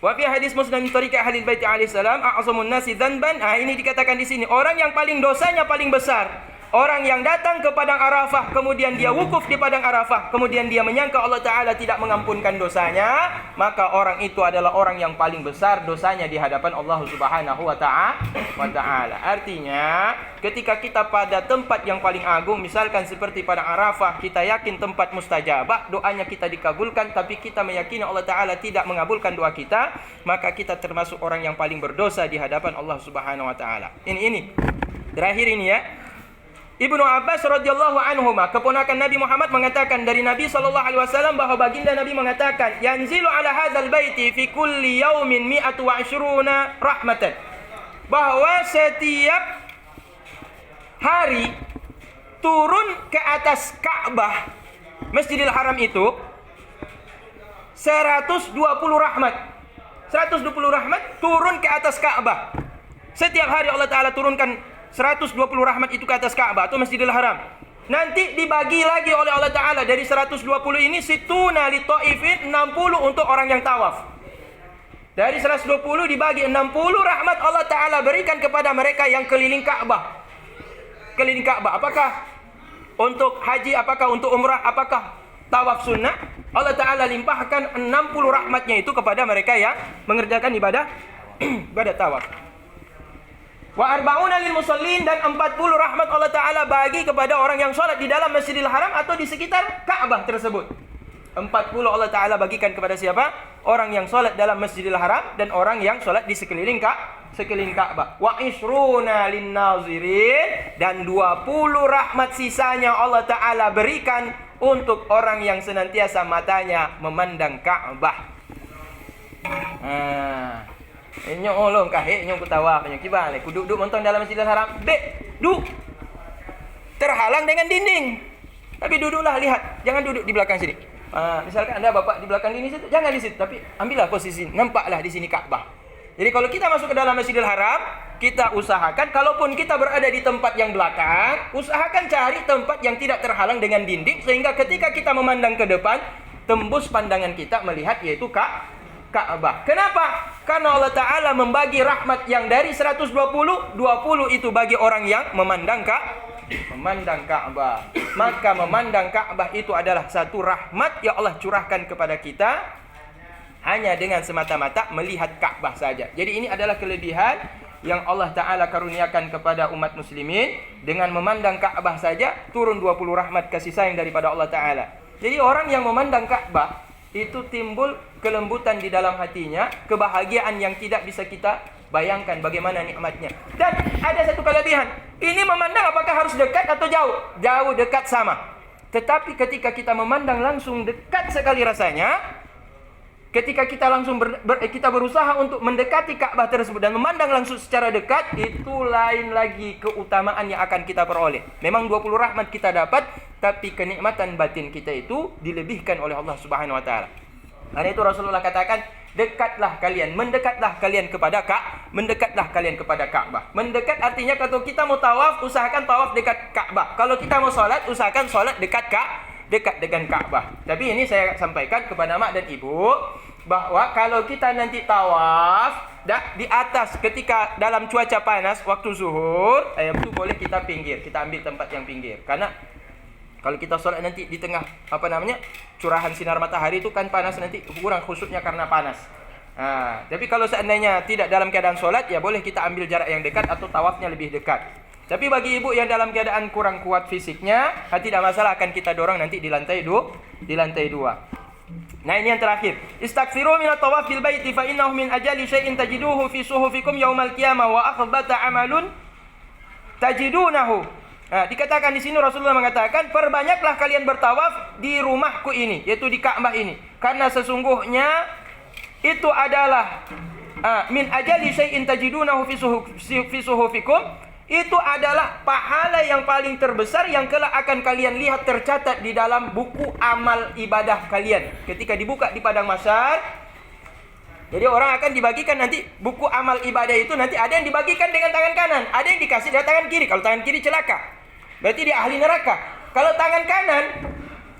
B: wa fi hadis Muslim min tariqi ahli bait alaihi salam a'zamun nasi dzanban. Ini dikatakan di sini, orang yang paling dosanya paling besar. Orang yang datang ke padang Arafah, kemudian dia wukuf di padang Arafah, kemudian dia menyangka Allah Ta'ala tidak mengampunkan dosanya, maka orang itu adalah orang yang paling besar dosanya di hadapan Allah Subhanahu wa Ta'ala. Artinya, ketika kita pada tempat yang paling agung, misalkan seperti padang Arafah, kita yakin tempat mustajabah, doanya kita dikabulkan, tapi kita meyakini Allah Ta'ala tidak mengabulkan doa kita, maka kita termasuk orang yang paling berdosa di hadapan Allah Subhanahu wa Ta'ala. Ini terakhir ini ya. Ibnu Abbas radhiyallahu anhuma, keponakan Nabi Muhammad, mengatakan dari Nabi sallallahu alaihi wasallam bahwa baginda Nabi mengatakan, "Yanzilu ala hadzal baiti fi kulli yaumin 120 rahmatan." Bahwa setiap hari turun ke atas Ka'bah Masjidil Haram itu 120 rahmat. 120 rahmat turun ke atas Ka'bah. Setiap hari Allah Ta'ala turunkan 120 rahmat itu ke atas Ka'bah atau Masjidil Haram. Nanti dibagi lagi oleh Allah Ta'ala. Dari 120 ini, situna li ta'ifin, 60 untuk orang yang tawaf. Dari 120 dibagi 60 rahmat Allah Ta'ala berikan kepada mereka yang keliling Ka'bah. Keliling Ka'bah. Apakah untuk haji, apakah untuk umrah, apakah tawaf sunnah? Allah Ta'ala limpahkan 60 rahmatnya itu kepada mereka yang mengerjakan ibadah tawaf. Wa arba'una lil musallin, dan 40 rahmat Allah Ta'ala bagi kepada orang yang sholat di dalam Masjidil Haram atau di sekitar Ka'bah tersebut. 40 Allah Ta'ala bagikan kepada siapa? Orang yang sholat dalam Masjidil Haram dan orang yang sholat di sekeliling Ka'bah. Wa ishruna lin nazirin, dan 20 rahmat sisanya Allah Ta'ala berikan untuk orang yang senantiasa matanya memandang Ka'bah. Nyo olong kahek nyo ketawa nyo kibale ku duduk montong dalam Masjidil Haram. Terhalang dengan dinding. Tapi duduklah, lihat. Jangan duduk di belakang sini. Misalkan Anda bapak di belakang ini situ, jangan di situ, tapi ambillah posisi, nampaklah di sini Ka'bah. Jadi kalau kita masuk ke dalam Masjidil Haram, kita usahakan kalaupun kita berada di tempat yang belakang, usahakan cari tempat yang tidak terhalang dengan dinding sehingga ketika kita memandang ke depan, tembus pandangan kita melihat yaitu Ka'bah. Kenapa? Karena Allah Ta'ala membagi rahmat yang dari 120, 20 itu bagi orang yang memandang Ka'bah. Maka memandang Ka'bah itu adalah satu rahmat yang Allah curahkan kepada kita hanya dengan semata-mata melihat Ka'bah saja. Jadi ini adalah kelebihan yang Allah Ta'ala karuniakan kepada umat muslimin. Dengan memandang Ka'bah saja turun 20 rahmat kasih sayang daripada Allah Ta'ala. Jadi orang yang memandang Ka'bah itu timbul kelembutan di dalam hatinya, kebahagiaan yang tidak bisa kita bayangkan bagaimana nikmatnya. Dan ada satu kelebihan. Ini memandang apakah harus dekat atau jauh? Jauh, dekat sama. Tetapi ketika kita memandang langsung dekat sekali rasanya. ketika kita langsung kita berusaha untuk mendekati Ka'bah tersebut dan memandang langsung secara dekat, itu lain lagi keutamaan yang akan kita peroleh. Memang 20 rahmat kita dapat, tapi kenikmatan batin kita itu dilebihkan oleh Allah Subhanahu wa taala. Karena itu Rasulullah katakan, dekatlah kalian, mendekatlah kalian kepada mendekatlah kalian kepada Ka'bah. Mendekat artinya kalau kita mau tawaf, usahakan tawaf dekat Ka'bah. Kalau kita mau salat, usahakan salat dekat dengan Ka'bah. Tapi ini saya sampaikan kepada mak dan ibu bahwa kalau kita nanti tawaf di atas ketika dalam cuaca panas waktu zuhur, itu boleh kita pinggir, kita ambil tempat yang pinggir. Karena kalau kita sholat nanti di tengah curahan sinar matahari itu kan panas, nanti kurang khusyuknya karena panas. Tapi kalau seandainya tidak dalam keadaan sholat, ya boleh kita ambil jarak yang dekat atau tawafnya lebih dekat. Tapi bagi ibu yang dalam keadaan kurang kuat fisiknya, tidak masalah, akan kita dorong nanti di lantai 2. Nah, ini yang terakhir. Istaghfiru minat tawaf bil baiti fa innahu min ajali syai'in tajiduhu fi suhufikum yaumal qiyamah wa akhbata amalun tajidunahu. Dikatakan di sini Rasulullah mengatakan, perbanyaklah kalian bertawaf di rumahku ini, yaitu di Ka'bah ini, karena sesungguhnya itu adalah min ajali syai'in tajidunahu fi suhufikum. Itu adalah pahala yang paling terbesar yang kelak akan kalian lihat tercatat di dalam buku amal ibadah kalian. Ketika dibuka di padang mahsyar, jadi orang akan dibagikan nanti buku amal ibadah itu, nanti ada yang dibagikan dengan tangan kanan, ada yang dikasih dengan tangan kiri. Kalau tangan kiri celaka, berarti dia ahli neraka. Kalau tangan kanan,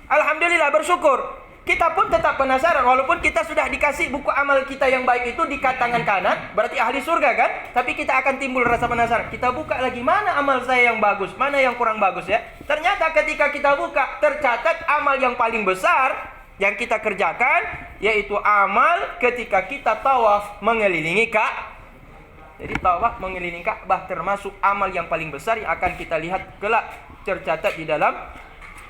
B: alhamdulillah, bersyukur. Kita pun tetap penasaran, walaupun kita sudah dikasih buku amal kita yang baik itu di tangan kanan, berarti ahli surga kan? Tapi kita akan timbul rasa penasaran. Kita buka lagi, mana amal saya yang bagus, mana yang kurang bagus ya? Ternyata ketika kita buka, tercatat amal yang paling besar yang kita kerjakan, yaitu amal ketika kita tawaf mengelilingi Ka'bah. Jadi tawaf mengelilingi Ka'bah termasuk amal yang paling besar yang akan kita lihat kelak tercatat di dalam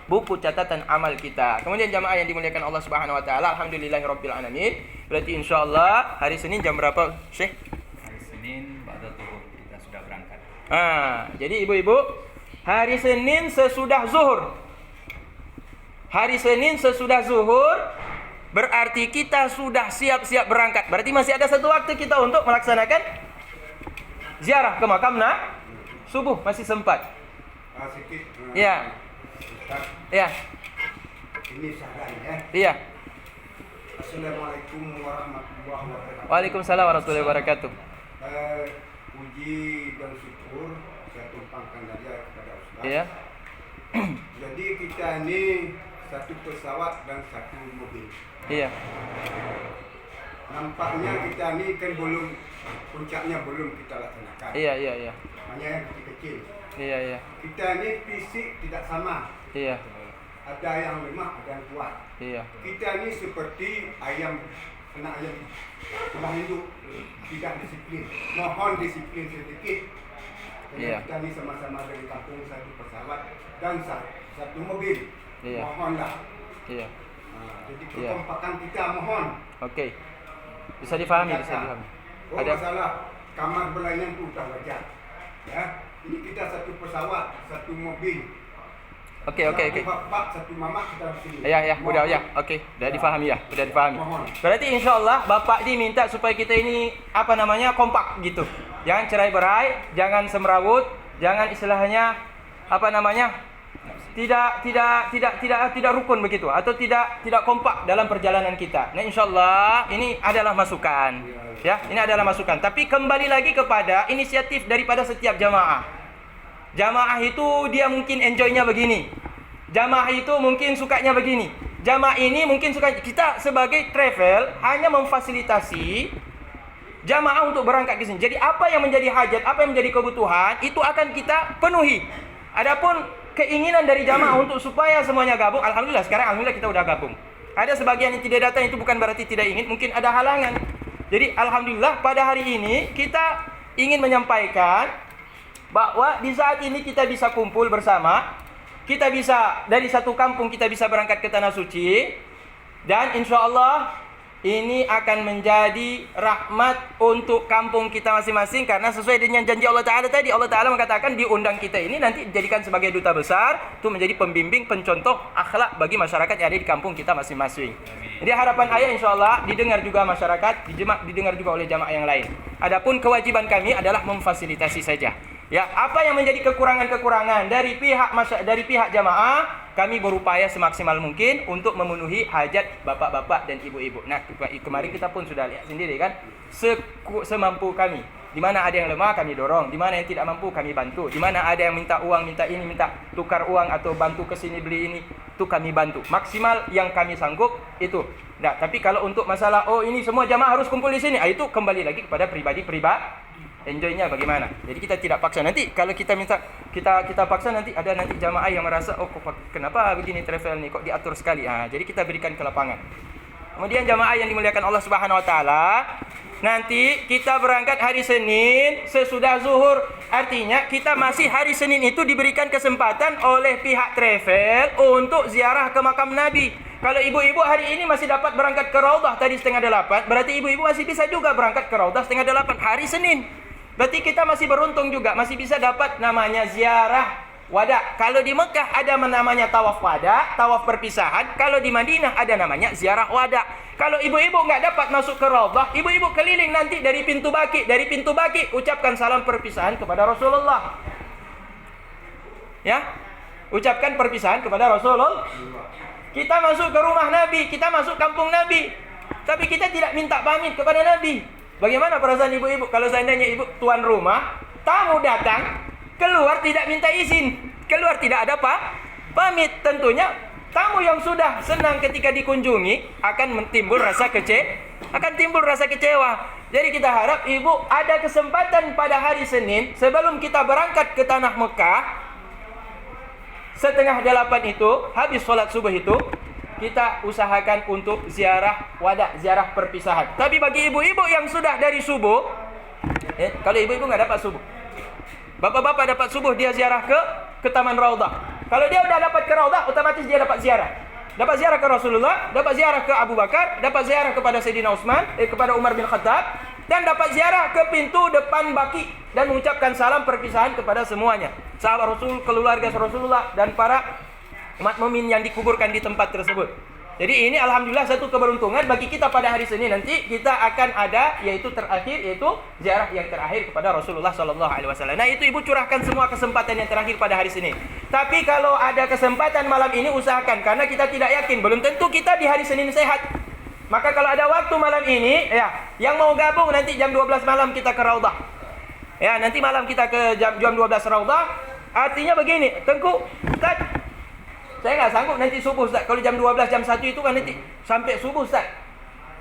B: buku catatan amal kita. Kemudian jamaah yang dimuliakan Allah Subhanahu wa taala, alhamdulillahirabbil alamin. Berarti insyaallah hari Senin jam berapa, Syekh?
A: Hari Senin ba'da zuhur kita sudah berangkat.
B: Jadi ibu-ibu, hari Senin sesudah zuhur. Hari Senin sesudah zuhur berarti kita sudah siap-siap berangkat. Berarti masih ada satu waktu kita untuk melaksanakan ziarah ke makam subuh, masih sempat. Ya. Ya.
C: Ini saran ya.
B: Iya.
C: Assalamualaikum warahmatullahi wabarakatuh.
B: Waalaikumsalam warahmatullahi wabarakatuh.
C: Puji dan syukur saya tumpangkan saja kepada Ustaz.
B: Iya.
C: Jadi kita ini satu pesawat dan satu mobil.
B: Iya.
C: Nampaknya kita ini kan puncaknya belum kita laksanakan.
B: Iya.
C: Hanya yang kecil.
B: Iya.
C: Kita ini fisik tidak sama.
B: Iya.
C: Ada yang lemah, ada yang kuat.
B: Iya.
C: Kita ini seperti anak ayam rumah induk, tidak disiplin. Mohon disiplin sedikit.
B: Iya.
C: Kita ini sama-sama dari kampung, satu pesawat dan satu mobil.
B: Iya.
C: Mohonlah.
B: Iya.
C: Jadi kekompakan kita mohon.
B: Oke. Bisa difahami.
C: Ada masalah kamar berlainan itu sudah wajar. Ya. Ini kita satu pesawat, satu mobil.
B: Oke.
C: Bapak, satu mama kita di sini.
B: Ya, oke. Udah difahami.
C: Mohon.
B: Berarti insyaallah Bapak diminta supaya kita ini kompak gitu. Jangan cerai-berai, jangan semrawut, jangan istilahnya tidak rukun begitu atau tidak kompak dalam perjalanan kita. Nah, insyaallah ini adalah masukan. Ya, ini adalah masukan. Tapi kembali lagi kepada inisiatif daripada setiap jamaah. Jamaah itu dia mungkin enjoy-nya begini. Jamaah itu mungkin sukanya begini. Jamaah ini mungkin suka. Kita sebagai travel hanya memfasilitasi jamaah untuk berangkat ke sini. Jadi apa yang menjadi hajat, apa yang menjadi kebutuhan, itu akan kita penuhi. Adapun keinginan dari jamaah untuk supaya semuanya gabung, alhamdulillah sekarang kita udah gabung. Ada sebagian yang tidak datang, itu bukan berarti tidak ingin, mungkin ada halangan. Jadi alhamdulillah pada hari ini kita ingin menyampaikan bahwa di saat ini kita bisa kumpul bersama, kita bisa dari satu kampung kita bisa berangkat ke Tanah Suci, dan insya Allah ini akan menjadi rahmat untuk kampung kita masing-masing, karena sesuai dengan janji Allah Ta'ala tadi. Allah Ta'ala mengatakan diundang kita ini nanti dijadikan sebagai duta besar, itu menjadi pembimbing, pencontoh akhlak bagi masyarakat yang ada di kampung kita masing-masing. Jadi harapan ayah insyaAllah didengar juga masyarakat, didengar juga oleh jamaah yang lain. Adapun kewajiban kami adalah memfasilitasi saja. Ya, apa yang menjadi kekurangan-kekurangan dari pihak jamaah, kami berupaya semaksimal mungkin untuk memenuhi hajat bapak-bapak dan ibu-ibu. Nah, kemarin kita pun sudah lihat sendiri kan, semampu kami. Di mana ada yang lemah kami dorong, di mana yang tidak mampu kami bantu, di mana ada yang minta uang, minta ini, minta tukar uang atau bantu ke sini beli ini, itu kami bantu. Maksimal yang kami sanggup itu. Nah, tapi kalau untuk masalah ini semua jamaah harus kumpul di sini, itu kembali lagi kepada pribadi. Enjoynya bagaimana. Jadi kita tidak paksa. Nanti kalau kita minta kita paksa, nanti ada jamaah yang merasa kenapa begini travel nih kok diatur sekali. Jadi kita berikan ke lapangan. Kemudian jamaah yang dimuliakan Allah Subhanahu wa taala, nanti kita berangkat hari Senin sesudah zuhur. Artinya kita masih hari Senin itu diberikan kesempatan oleh pihak travel untuk ziarah ke makam Nabi. Kalau ibu-ibu hari ini masih dapat berangkat ke Raudhah tadi 7:30, berarti ibu-ibu masih bisa juga berangkat ke Raudhah 7:30 hari Senin. Berarti kita masih beruntung juga, masih bisa dapat namanya ziarah wada. Kalau di Mekah ada namanya tawaf wada, tawaf perpisahan. Kalau di Madinah ada namanya ziarah wada. Kalau ibu-ibu nggak dapat masuk ke Raudhah, ibu-ibu keliling nanti dari pintu baki. Dari pintu baki ucapkan salam perpisahan kepada Rasulullah. Ya, ucapkan perpisahan kepada Rasulullah. Kita masuk ke rumah Nabi, kita masuk kampung Nabi, tapi kita tidak minta pamit kepada Nabi. Bagaimana perasaan ibu-ibu kalau seandainya ibu tuan rumah, tamu datang, keluar tidak minta izin, keluar tidak ada pamit? Tentunya tamu yang sudah senang ketika dikunjungi akan timbul rasa kecewa. Jadi kita harap ibu ada kesempatan pada hari Senin sebelum kita berangkat ke tanah Mekah, 7:30 itu habis sholat subuh itu, kita usahakan untuk ziarah wada, ziarah perpisahan. Tapi bagi ibu-ibu yang sudah dari subuh, kalau ibu-ibu nggak dapat subuh, bapak-bapak dapat subuh, dia ziarah ke Taman Raudhah. Kalau dia udah dapat ke Raudhah, otomatis dia dapat ziarah. Dapat ziarah ke Rasulullah, dapat ziarah ke Abu Bakar, dapat ziarah kepada Sayyidina Utsman, kepada Umar bin Khattab, dan dapat ziarah ke pintu depan baki dan mengucapkan salam perpisahan kepada semuanya, sahabat Rasul, keluarga Rasulullah, dan para umat mukmin yang dikuburkan di tempat tersebut. Jadi ini alhamdulillah satu keberuntungan bagi kita pada hari Senin nanti kita akan ada yaitu ziarah yang terakhir kepada Rasulullah sallallahu alaihi wasallam. Nah, itu ibu curahkan semua kesempatan yang terakhir pada hari Senin. Tapi kalau ada kesempatan malam ini usahakan, karena kita tidak yakin, belum tentu kita di hari Senin sehat. Maka kalau ada waktu malam ini, ya, yang mau gabung nanti jam 12 malam kita ke Raudhah. Ya, nanti malam kita ke jam 12 Raudhah. Artinya begini, Tengku, Ustaz, saya nggak sanggup nanti subuh, Ustaz. Kalau jam 12, jam 1 itu kan nanti sampai subuh, Ustaz.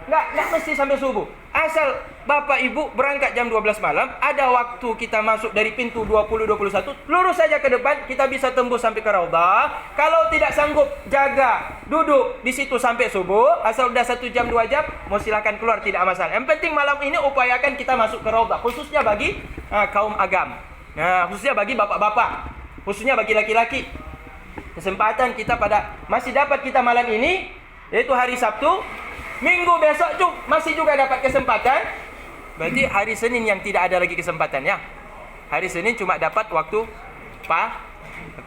B: Nggak mesti sampai subuh. Asal Bapak Ibu berangkat jam 12 malam, ada waktu kita masuk dari pintu 20-21, lurus saja ke depan, kita bisa tembus sampai ke Raudhah. Kalau tidak sanggup jaga, duduk di situ sampai subuh, asal udah 1 jam 2 jam, mau silakan keluar, tidak masalah. Yang penting malam ini upayakan kita masuk ke Raudhah, khususnya bagi kaum agam. Nah, khususnya bagi bapak-bapak, khususnya bagi laki-laki. Kesempatan kita masih dapat kita malam ini, yaitu hari Sabtu. Minggu besok masih juga dapat kesempatan. Berarti hari Senin yang tidak ada lagi kesempatan, ya. Hari Senin cuma dapat waktu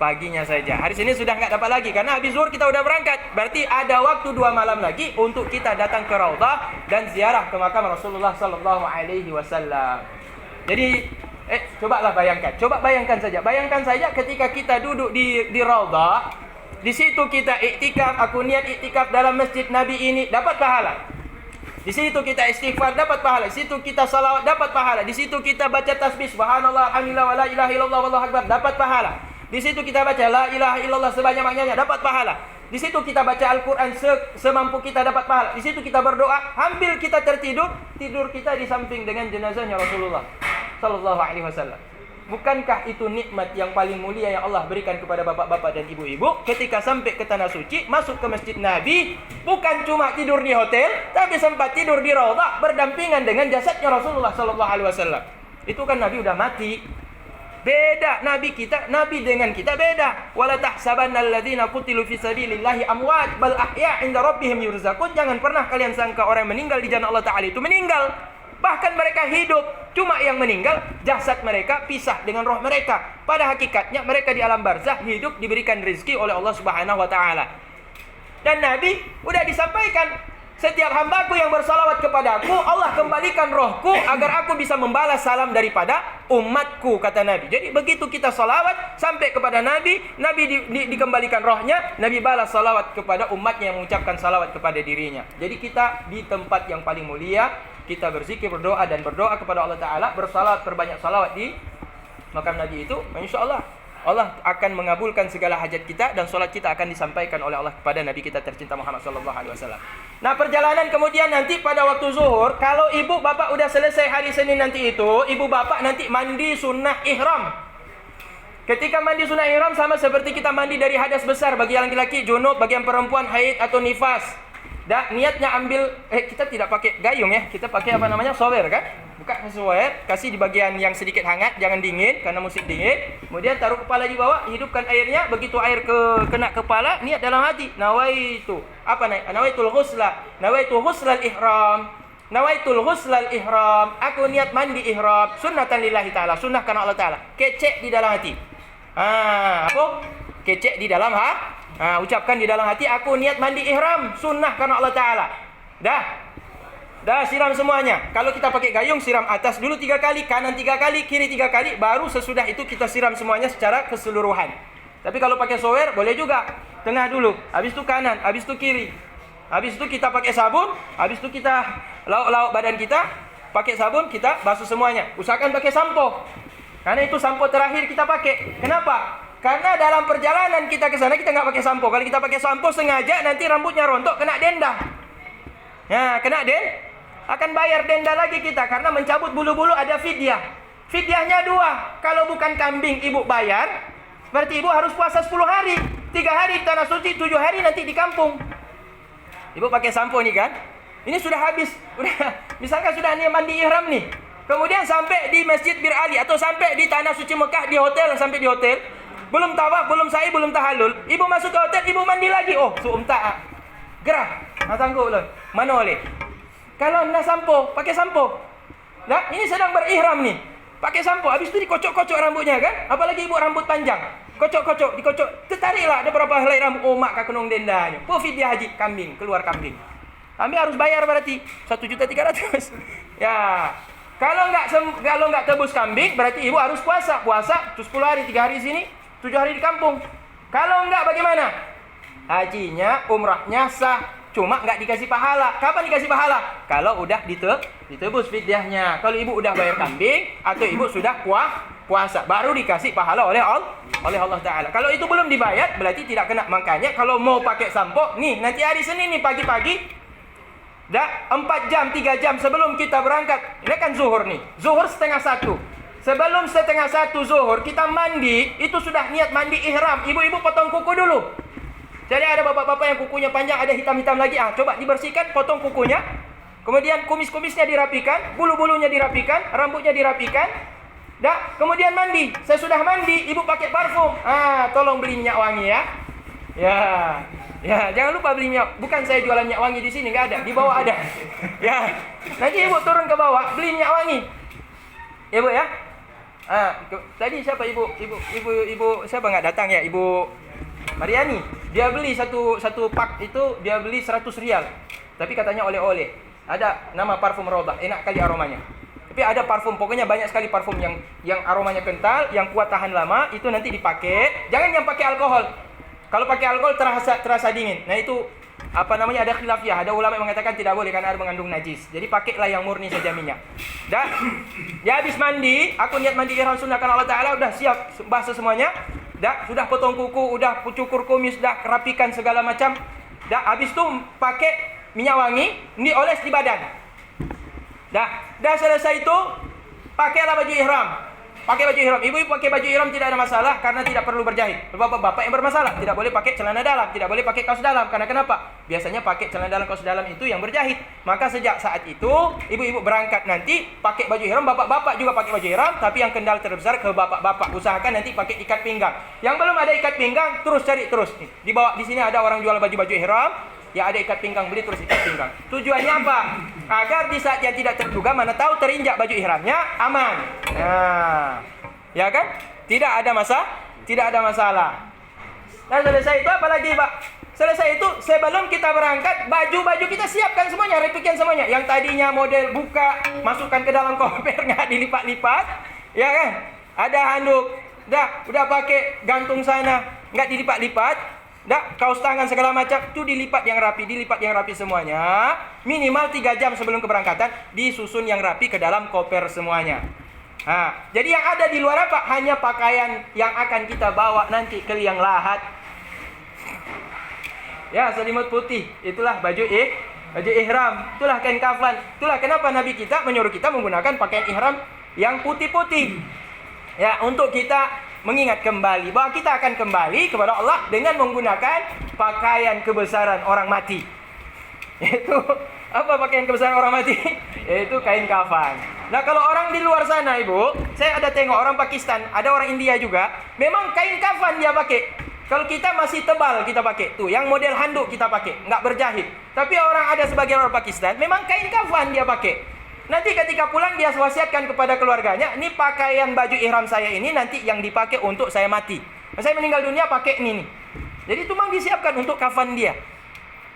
B: paginya saja. Hari Senin sudah nggak dapat lagi karena habis zuhur kita udah berangkat. Berarti ada waktu 2 malam lagi untuk kita datang ke Raudhah dan ziarah ke makam Rasulullah sallallahu alaihi wasallam. Jadi coba bayangkan saja. Bayangkan saja ketika kita duduk di Raudhah, di situ kita iktikaf, aku niat iktikaf dalam masjid Nabi ini, dapat pahala. Di situ kita istighfar, dapat pahala. Di situ kita salawat, dapat pahala. Di situ kita baca tasbih, subhanallah, alhamdulillah, wa la ilaha illallah, wallahu akbar, dapat pahala. Di situ kita baca la ilaha illallah sebanyak-banyaknya, dapat pahala. Di situ kita baca Al-Quran semampu kita, dapat pahala. Di situ kita berdoa, hampir kita tidur kita di samping dengan jenazahnya Rasulullah sallallahu alaihi wasallam. Bukankah itu nikmat yang paling mulia yang Allah berikan kepada bapak-bapak dan ibu-ibu ketika sampai ke tanah suci, masuk ke masjid Nabi, bukan cuma tidur di hotel, tapi sempat tidur di Raudhah berdampingan dengan jasadnya Rasulullah sallallahu alaihi wasallam. Itu kan Nabi udah mati. Beda nabi kita, nabi dengan kita beda. Wala tahsabanna alladziina qutilu fi sabilillahi amwat bal ahya' 'inda rabbihim yurzaqun. Jangan pernah kalian sangka orang yang meninggal di jalan Allah Taala itu meninggal. Bahkan mereka hidup. Cuma yang meninggal jasad mereka pisah dengan roh mereka. Pada hakikatnya mereka di alam barzakh hidup, diberikan rezeki oleh Allah Subhanahu wa taala. Dan Nabi udah disampaikan, setiap hambaku yang bersalawat kepadaku, Allah kembalikan rohku agar aku bisa membalas salam daripada umatku, kata Nabi. Jadi begitu kita salawat sampai kepada Nabi, Nabi dikembalikan rohnya, Nabi balas salawat kepada umatnya yang mengucapkan salawat kepada dirinya. Jadi kita di tempat yang paling mulia, kita berzikir, berdoa dan berdoa kepada Allah Ta'ala, bersalawat, berbanyak salawat di makam Nabi itu, insya Allah Allah akan mengabulkan segala hajat kita dan solat kita akan disampaikan oleh Allah kepada Nabi kita tercinta Muhammad SAW. Nah, perjalanan kemudian nanti pada waktu zuhur, kalau ibu bapak udah selesai hari Senin nanti itu, ibu bapak nanti mandi sunnah ihram. Ketika mandi sunnah ihram sama seperti kita mandi dari hadas besar bagi yang laki-laki, junub bagi yang perempuan, haid atau nifas. Dan niatnya ambil, kita tidak pakai gayung ya, kita pakai apa namanya, shower kan? Buka sesuai, kasih di bagian yang sedikit hangat, jangan dingin karena musim dingin. Kemudian taruh kepala di bawah, hidupkan airnya. Begitu air kena kepala, niat dalam hati, nawaitu. Apa nih? Nawaitul ghusla, nawaitu ghuslal ihram. Nawaitul ghuslal ihram. Aku niat mandi ihram, sunnatan lillahi ta'ala, sunnah karena Allah Ta'ala. Kecek di dalam hati. Apa? Kecek di dalam ucapkan di dalam hati, aku niat mandi ihram, sunnah karena Allah Ta'ala. Dah siram semuanya. Kalau kita pakai gayung, siram atas dulu 3 kali, kanan 3 kali, kiri 3 kali, baru sesudah itu kita siram semuanya secara keseluruhan. Tapi kalau pakai shower boleh juga. Tengah dulu, habis itu kanan, habis itu kiri. Habis itu kita pakai sabun, habis itu kita lauk-lauk badan kita, pakai sabun, kita basuh semuanya. Usahakan pakai sampo. Karena itu sampo terakhir kita pakai. Kenapa? Karena dalam perjalanan kita ke sana kita nggak pakai sampo. Kalau kita pakai sampo sengaja nanti rambutnya rontok, kena denda. Ya, kena akan bayar denda lagi kita karena mencabut bulu-bulu ada fidyah. Fidyahnya 2. Kalau bukan kambing ibu bayar, berarti ibu harus puasa 10 hari. 3 hari di tanah suci, 7 hari nanti di kampung. Ibu pakai sampo nih kan? Ini sudah habis. Misalkan sudah nih mandi ihram nih. Kemudian sampai di Masjid Bir Ali atau sampai di tanah suci Mekah, di hotel, sampai di hotel. Belum tawaf, belum sa'i, belum tahallul. Ibu masuk ke hotel, ibu mandi lagi. Oh, su'umta'a. Gerah. Tangguh loh. Mana oleh? Kalau nak sampo, pakai sampo. Nah, ini sedang berihram nih. Pakai sampo, habis itu dikocok-kocok rambutnya kan? Apalagi ibu rambut panjang. Kocok-kocok, dikocok. Tertariklah ada berapa helai rambut. Oh, mak kakunung dendanya. Fidyah haji, kambing, keluar kambing. Kami harus bayar berarti 1.300.000. Ya. Kalau enggak tebus kambing, berarti ibu harus puasa. Puasa 10 hari, 3 hari di sini, 7 hari di kampung. Kalau enggak bagaimana? Hajinya, umrahnya sah. Cuma nggak dikasih pahala. Kapan dikasih pahala? Kalau udah ditebus fidyahnya. Kalau ibu udah bayar kambing atau ibu sudah puasa, baru dikasih pahala oleh Allah Ta'ala. Kalau itu belum dibayar, berarti tidak kena. Makanya kalau mau pakai sampo, nih nanti hari Senin nih pagi-pagi, 4 jam, 3 jam sebelum kita berangkat. Ini kan zuhur nih. Zuhur 12:30. Sebelum 12:30 zuhur, kita mandi, itu sudah niat mandi ihram. Ibu-ibu potong kuku dulu. Jadi ada bapak-bapak yang kukunya panjang, ada hitam-hitam lagi. Coba dibersihkan, potong kukunya. Kemudian kumis-kumisnya dirapikan, bulu-bulunya dirapikan, rambutnya dirapikan. Kemudian mandi. Sesudah mandi, ibu pakai parfum. Tolong beli minyak wangi ya. Ya, jangan lupa beli minyak. Bukan saya jualan minyak wangi di sini, nggak ada. Di bawah ada. Ya, nanti ibu turun ke bawah, beli minyak wangi. Ya bu ya. Tadi siapa ibu siapa nggak datang ya? Ibu Mariani, dia beli satu pak itu dia beli 100 rial. Tapi katanya oleh-oleh. Ada nama parfum Rodah, enak kali aromanya. Tapi ada parfum, pokoknya banyak sekali parfum yang aromanya kental, yang kuat tahan lama, itu nanti dipakai. Jangan yang pakai alkohol. Kalau pakai alkohol terasa dingin. Nah itu apa namanya, ada khilafiyah. Ada ulama yang mengatakan tidak boleh karena ada mengandung najis. Jadi pakailah yang murni saja minyak. Dia habis mandi, aku niat mandi ihram sunnah karena Allah Ta'ala, udah siap basuh semuanya. Sudah potong kuku, udah cukur kumis, udah rapikan segala macam. Habis itu pakai minyak wangi, dioles di badan. Dah selesai itu, pakailah baju ihram. pakai baju ihram. Ibu-ibu pakai baju ihram tidak ada masalah karena tidak perlu berjahit. Bapak-bapak yang bermasalah tidak boleh pakai celana dalam, tidak boleh pakai kaos dalam. Karena kenapa? Biasanya pakai celana dalam, kaos dalam itu yang berjahit. Maka sejak saat itu ibu-ibu berangkat nanti pakai baju ihram, bapak-bapak juga pakai baju ihram, tapi yang kendal terbesar ke bapak-bapak. Usahakan nanti pakai ikat pinggang. Yang belum ada ikat pinggang terus cari terus. Di bawah di sini ada orang jual baju-baju ihram. Ya ada ikat pinggang, beli terus ikat pinggang. Tujuannya apa? Agar di saat yang tidak terduga, mana tahu terinjak baju ihramnya, aman. Nah, ya kan? Tidak ada masalah. Dan selesai itu apa lagi, Pak? Selesai itu sebelum kita berangkat, baju-baju kita siapkan semuanya, repikan semuanya. Yang tadinya model buka, masukkan ke dalam koper nggak dilipat-lipat, ya kan? Ada handuk, udah pakai gantung sana, nggak dilipat-lipat. Kaos tangan segala macam itu dilipat yang rapi semuanya. Minimal 3 jam sebelum keberangkatan disusun yang rapi ke dalam koper semuanya. Nah, jadi yang ada di luar apa? Hanya pakaian yang akan kita bawa nanti ke liang lahat. Ya, selimut putih, itulah baju ihram, itulah kain kafan. Itulah kenapa Nabi kita menyuruh kita menggunakan pakaian ihram yang putih-putih. Ya, untuk kita mengingat kembali bahwa kita akan kembali kepada Allah dengan menggunakan pakaian kebesaran orang mati. Yaitu apa pakaian kebesaran orang mati? Yaitu kain kafan. Nah, kalau orang di luar sana, Ibu, saya ada tengok orang Pakistan, ada orang India juga, memang kain kafan dia pakai. Kalau kita masih tebal kita pakai tuh, yang model handuk kita pakai, nggak berjahit. Tapi ada sebagian orang Pakistan, memang kain kafan dia pakai. Nanti ketika pulang dia wasiatkan kepada keluarganya, ini pakaian baju ihram saya ini nanti yang dipakai untuk saya mati. Saya meninggal dunia pakai ini nih. Jadi itu memang disiapkan untuk kafan dia.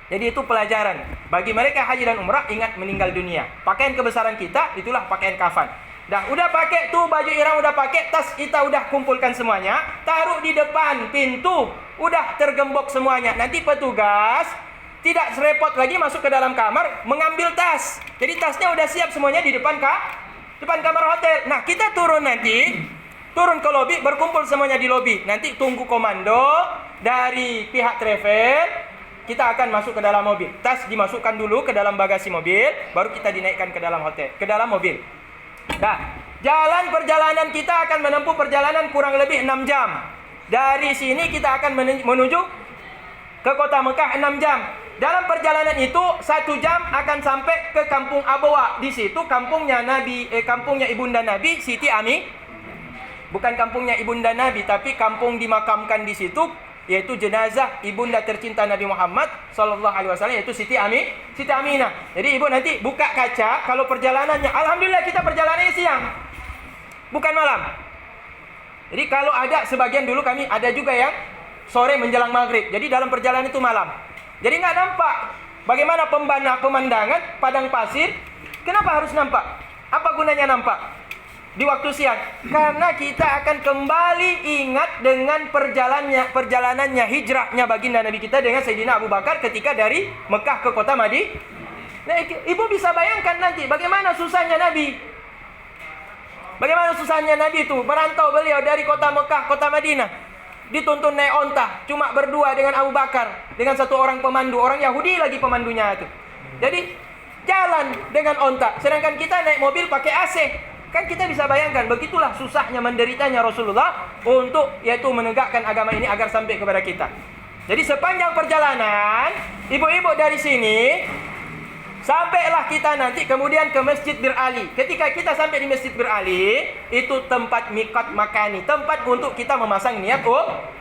B: Jadi itu pelajaran bagi mereka haji dan umrah, ingat meninggal dunia. Pakaian kebesaran kita itulah pakaian kafan. Udah pakai tuh baju ihram, udah pakai, tas kita udah kumpulkan semuanya, taruh di depan pintu, udah tergembok semuanya. Nanti petugas tidak repot lagi masuk ke dalam kamar mengambil tas. Jadi tasnya udah siap semuanya di depan kamar hotel. Nah, kita turun ke lobi, berkumpul semuanya di lobi. Nanti tunggu komando dari pihak travel. Kita akan masuk ke dalam mobil. Tas dimasukkan dulu ke dalam bagasi mobil, baru kita dinaikkan ke dalam hotel, ke dalam mobil. Nah, perjalanan kita akan menempuh perjalanan kurang lebih 6 jam. Dari sini kita akan menuju ke kota Mekah 6 jam. Dalam perjalanan itu 1 jam akan sampai ke kampung Abwa. Di situ kampungnya ibunda Nabi Siti Ami. Bukan kampungnya ibunda Nabi, tapi kampung dimakamkan di situ, yaitu jenazah ibunda tercinta Nabi Muhammad sallallahu alaihi wasallam, yaitu Siti Aminah. Jadi ibu nanti buka kaca kalau perjalanannya. Alhamdulillah kita perjalanannya siang, bukan malam. Jadi kalau ada sebagian dulu kami ada juga yang sore menjelang maghrib. Jadi dalam perjalanan itu malam. Jadi nggak nampak bagaimana pemandangan padang pasir. Kenapa harus nampak? Apa gunanya nampak di waktu siang? Karena kita akan kembali ingat dengan perjalanannya hijrahnya baginda Nabi kita dengan Sayyidina Abu Bakar ketika dari Mekah ke kota Madinah. Nah, ibu bisa bayangkan nanti bagaimana susahnya Nabi. Bagaimana susahnya Nabi itu merantau beliau dari kota Mekah, kota Madinah. Dituntun naik onta, cuma berdua dengan Abu Bakar, dengan satu orang pemandu, orang Yahudi lagi pemandunya itu. Jadi jalan dengan onta, sedangkan kita naik mobil pakai AC. Kan kita bisa bayangkan begitulah susahnya menderitanya Rasulullah untuk yaitu menegakkan agama ini agar sampai kepada kita. Jadi sepanjang perjalanan, ibu-ibu dari sini sampailah kita nanti kemudian ke Masjid Bir Ali. Ketika kita sampai di Masjid Bir Ali, itu tempat miqat makani, tempat untuk kita memasang niat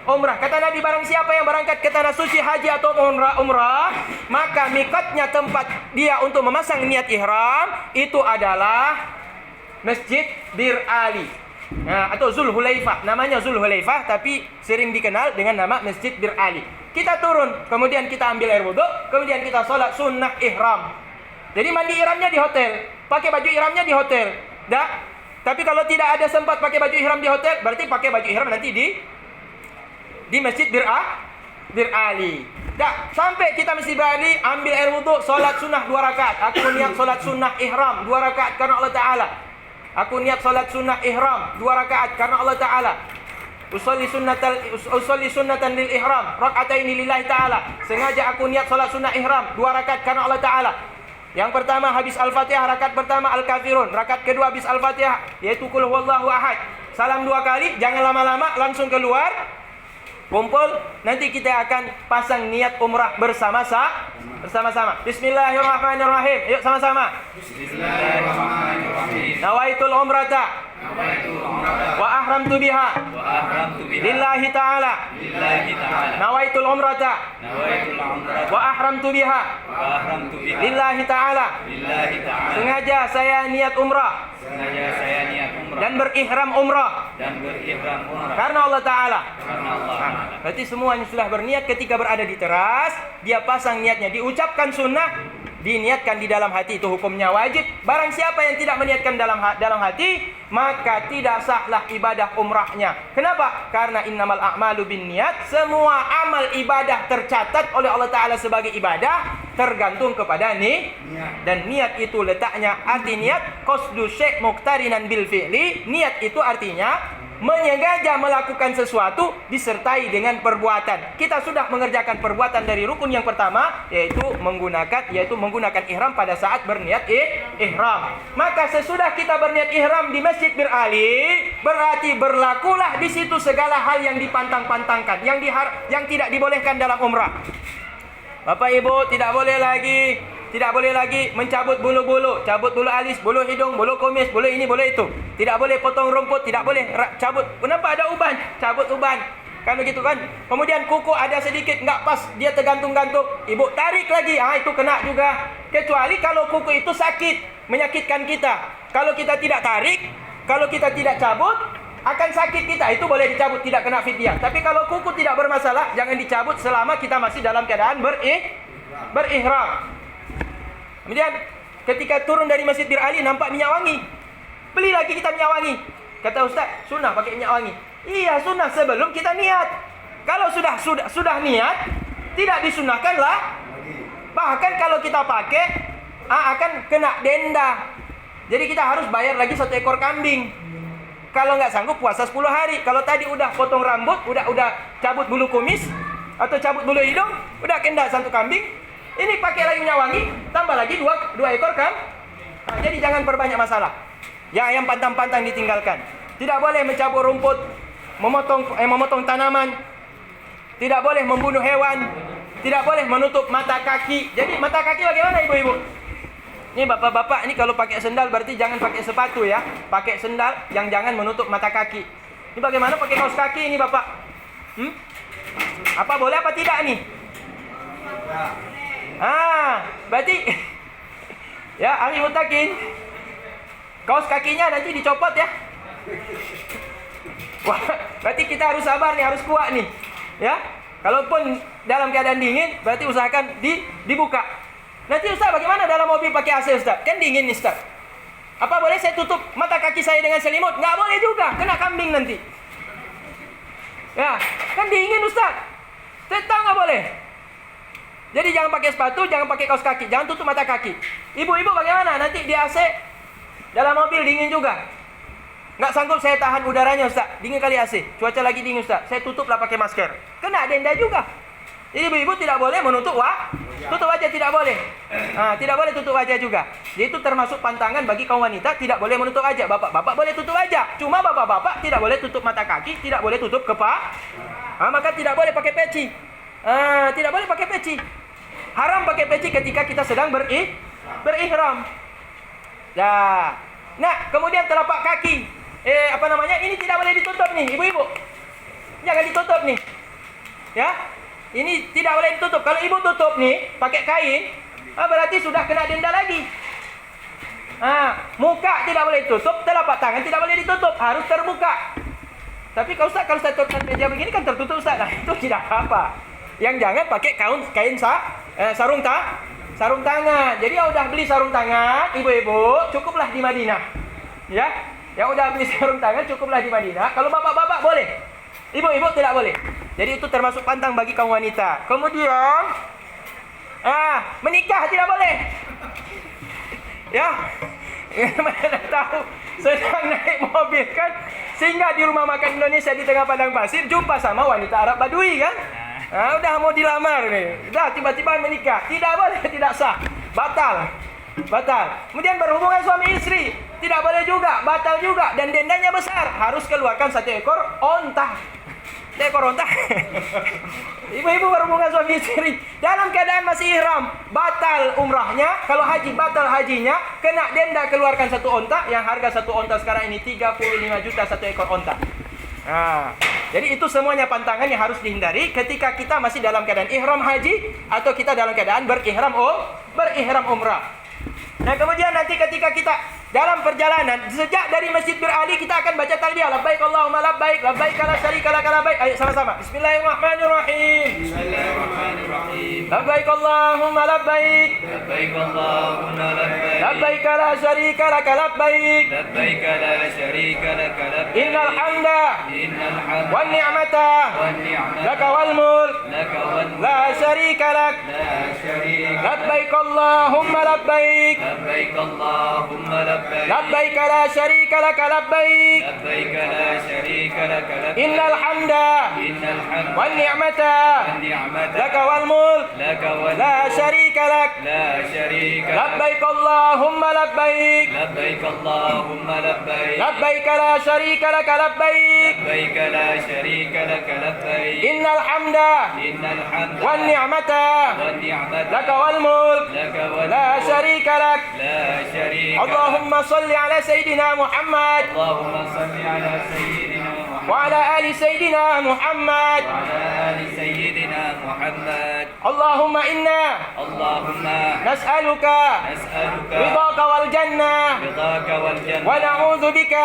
B: umrah. Kata Nabi, barang siapa yang berangkat ke tanah suci haji atau umrah, maka miqatnya tempat dia untuk memasang niat ihram itu adalah Masjid Bir Ali. Nah, atau Zulhulaifah. Namanya Zulhulaifah tapi sering dikenal dengan nama Masjid Bir Ali. Kita turun, kemudian kita ambil air wudhu, kemudian kita sholat sunnah ihram. Jadi mandi ihramnya di hotel, pakai baju ihramnya di hotel. Tapi kalau tidak ada sempat pakai baju ihram di hotel, berarti pakai baju ihram nanti di Masjid Bir Ali. Sampai kita Masjid Bir Ali, ambil air wudhu, solat sunnah 2 rakaat. Aku niat solat sunnah ihram 2 rakaat karena Allah Ta'ala. Aku niat solat sunnah ihram 2 rakaat karena Allah Ta'ala. Usolli sunnatan lil ihram raka'ataini lillahi ta'ala. Sengaja aku niat solat sunnah ihram 2 rakaat karena Allah Ta'ala. Yang pertama habis Al-Fatihah, rakaat pertama Al-Kafirun, rakaat kedua habis Al-Fatihah yaitu Qul huwallahu ahad. salam 2 kali, jangan lama-lama, langsung keluar. Kumpul, nanti kita akan pasang niat umrah bersama-sama. Bismillahirrahmanirrahim. Yuk sama-sama.
A: Bismillahirrahmanirrahim.
B: Nawaitul umrata wa ahramtu biha lillahi ta'ala. Nawaitul umrata wa ahramtu biha lillahi ta'ala. Sengaja saya niat umrah dan berihram umrah karena Allah Ta'ala. Berarti semuanya sudah berniat. Ketika berada di teras, dia pasang niatnya, diucapkan sunnah, diniatkan di dalam hati, itu hukumnya wajib. Barang siapa yang tidak meniatkan dalam hati, maka tidak sahlah ibadah umrahnya. Kenapa? Karena innamal a'malu binniyat. Semua amal ibadah tercatat oleh Allah Ta'ala sebagai ibadah, tergantung kepada dan niat itu letaknya. Arti niat qasdu syai' muqtarinan bil fi'li. Niat itu artinya menyengaja melakukan sesuatu disertai dengan perbuatan. Kita sudah mengerjakan perbuatan dari rukun yang pertama, yaitu menggunakan ihram pada saat berniat ihram. Maka sesudah kita berniat ihram di Masjid Bir Ali, berarti berlakulah di situ segala hal yang dipantang-pantangkan, yang tidak dibolehkan dalam umrah. Bapak Ibu, tidak boleh lagi mencabut bulu-bulu, cabut bulu alis, bulu hidung, bulu kumis, bulu ini, bulu itu. Tidak boleh potong rumput, tidak boleh cabut. Kenapa ada uban? Cabut uban. Kan begitu kan? Kemudian kuku ada sedikit nggak pas, dia tergantung-gantung. Ibu tarik lagi, itu kena juga. Kecuali kalau kuku itu sakit, menyakitkan kita. Kalau kita tidak tarik, kalau kita tidak cabut, akan sakit kita. Itu boleh dicabut, tidak kena fidyah. Tapi kalau kuku tidak bermasalah, jangan dicabut selama kita masih dalam keadaan berihram. Kemudian ketika turun dari Masjid Bir Ali, nampak minyak wangi. Beli lagi kita minyak wangi. Kata Ustaz, sunnah pakai minyak wangi. Iya, sunnah sebelum kita niat. Kalau sudah niat, tidak disunnahkanlah. Bahkan kalau kita pakai, akan kena denda. Jadi kita harus bayar lagi 1 ekor kambing. Kalau nggak sanggup puasa 10 hari. Kalau tadi udah potong rambut, udah cabut bulu kumis atau cabut bulu hidung, udah kena 1 kambing. Ini pakai lagi minyak wangi, tambah lagi 2 ekor kan? Jadi jangan perbanyak masalah. Yang pantang-pantang ditinggalkan. Tidak boleh mencabut rumput, memotong tanaman. Tidak boleh membunuh hewan. Tidak boleh menutup mata kaki. Jadi mata kaki bagaimana ibu-ibu? Ini bapak-bapak, ini kalau pakai sendal berarti jangan pakai sepatu ya. Pakai sendal yang jangan menutup mata kaki. Ini bagaimana pakai kaos kaki ini bapak? Apa boleh apa tidak nih? Berarti ya, ahli mutakin, kaos kakinya nanti dicopot ya. Wah, berarti kita harus sabar nih, harus kuat nih. Ya, kalaupun dalam keadaan dingin, berarti usahakan dibuka. Nanti Ustaz, bagaimana dalam mobil pakai AC Ustaz? Kan dingin nih Ustaz. Apa boleh saya tutup mata kaki saya dengan selimut? Nggak boleh juga, kena kambing nanti. Ya, kan dingin Ustaz. Tetap nggak boleh. Jadi jangan pakai sepatu, jangan pakai kaos kaki, jangan tutup mata kaki. Ibu-ibu bagaimana? Nanti di AC dalam mobil dingin juga. Nggak sanggup saya tahan udaranya Ustaz, dingin kali AC. Cuaca lagi dingin Ustaz, saya tutuplah pakai masker. Kena denda juga. Jadi ibu-ibu tidak boleh menutup tutup wajah, tidak boleh. Tidak boleh tutup wajah juga. Jadi itu termasuk pantangan bagi kaum wanita, tidak boleh menutup wajah. Bapak-bapak boleh tutup wajah. Cuma bapak-bapak tidak boleh tutup mata kaki, tidak boleh tutup kepala. Maka tidak boleh pakai peci. Tidak boleh pakai peci. Haram pakai peci ketika kita sedang berihram. Ya. Nah, kemudian telapak kaki. Ini tidak boleh ditutup nih, ibu-ibu. Jangan ditutup nih. Ya. Ini tidak boleh ditutup. Kalau ibu tutup nih pakai kain, berarti sudah kena denda lagi. Muka tidak boleh ditutup, telapak tangan tidak boleh ditutup, harus terbuka. Tapi kalau saya tutup meja begini kan tertutup Ustaz. Nah, itu tidak apa. Yang jangan pakai kain sarung tangan. Jadi ya udah beli sarung tangan, ibu-ibu, cukuplah di Madinah. Ya. Ya udah beli sarung tangan, cukuplah di Madinah. Kalau bapak-bapak boleh. Ibu-ibu tidak boleh. Jadi itu termasuk pantang bagi kaum wanita. Kemudian menikah tidak boleh. Ya. Mana tahu sedang naik mobil kan, singgah di rumah makan Indonesia di tengah padang pasir, jumpa sama wanita Arab Badui kan. Udah mau dilamar nih. Udah tiba-tiba menikah. Tidak boleh, tidak sah. Batal. Kemudian berhubungan suami istri. Tidak boleh juga, batal juga. Dan dendanya besar. Harus keluarkan 1 ekor onta. 1 ekor onta. Ibu-ibu berhubungan suami istri dalam keadaan masih ihram, batal umrahnya. Kalau haji, batal hajinya. Kena denda, keluarkan 1 onta. Yang harga 1 onta sekarang ini 35 juta 1 ekor onta. Nah, jadi itu semuanya pantangan yang harus dihindari ketika kita masih dalam keadaan ihram haji atau kita dalam keadaan berihram umrah. Nah, kemudian nanti ketika kita dalam perjalanan, sejak dari Masjid Bir Ali kita akan baca talbiyah, labbaik Allahumma labbaik, labbaik la syarika lak labbaik. Ayo sama-sama. Bismillahirrahmanirrahim. Bismillahirrahmanirrahim. Labbaik Allahumma labbaik, labbaik Allahumma labbaik, labbaik la syarika lak labbaik, labbaik la syarika lak labbaik. Innal hamda wan ni'mata laka wal mulk la syarika lak, labbaik Allahumma labbaik, labbaik Allahumma labbaik, labbaik la syarika lak labbaik, labbaik la syarika lak labbaik. Innal hamda wan ni'mata laka wal mulk la syarika lak, labbaik Allahumma labbaik, labbaik Allahumma labbaik, labbaik la syarika lak labbaik, labbaik la syarika lak labbaik. Innal hamda wan ni'mata laka wal mulk la syarika lak. Allahumma salli ala Sayyidina Muhammad, Allahumma salli ala Sayyidina Muhammad wa ala ali Sayyidina Muhammad, wa ala ali Sayyidina Muhammad. Allahumma inna nas'aluka ridhaka wal jannah wa na'udzu bika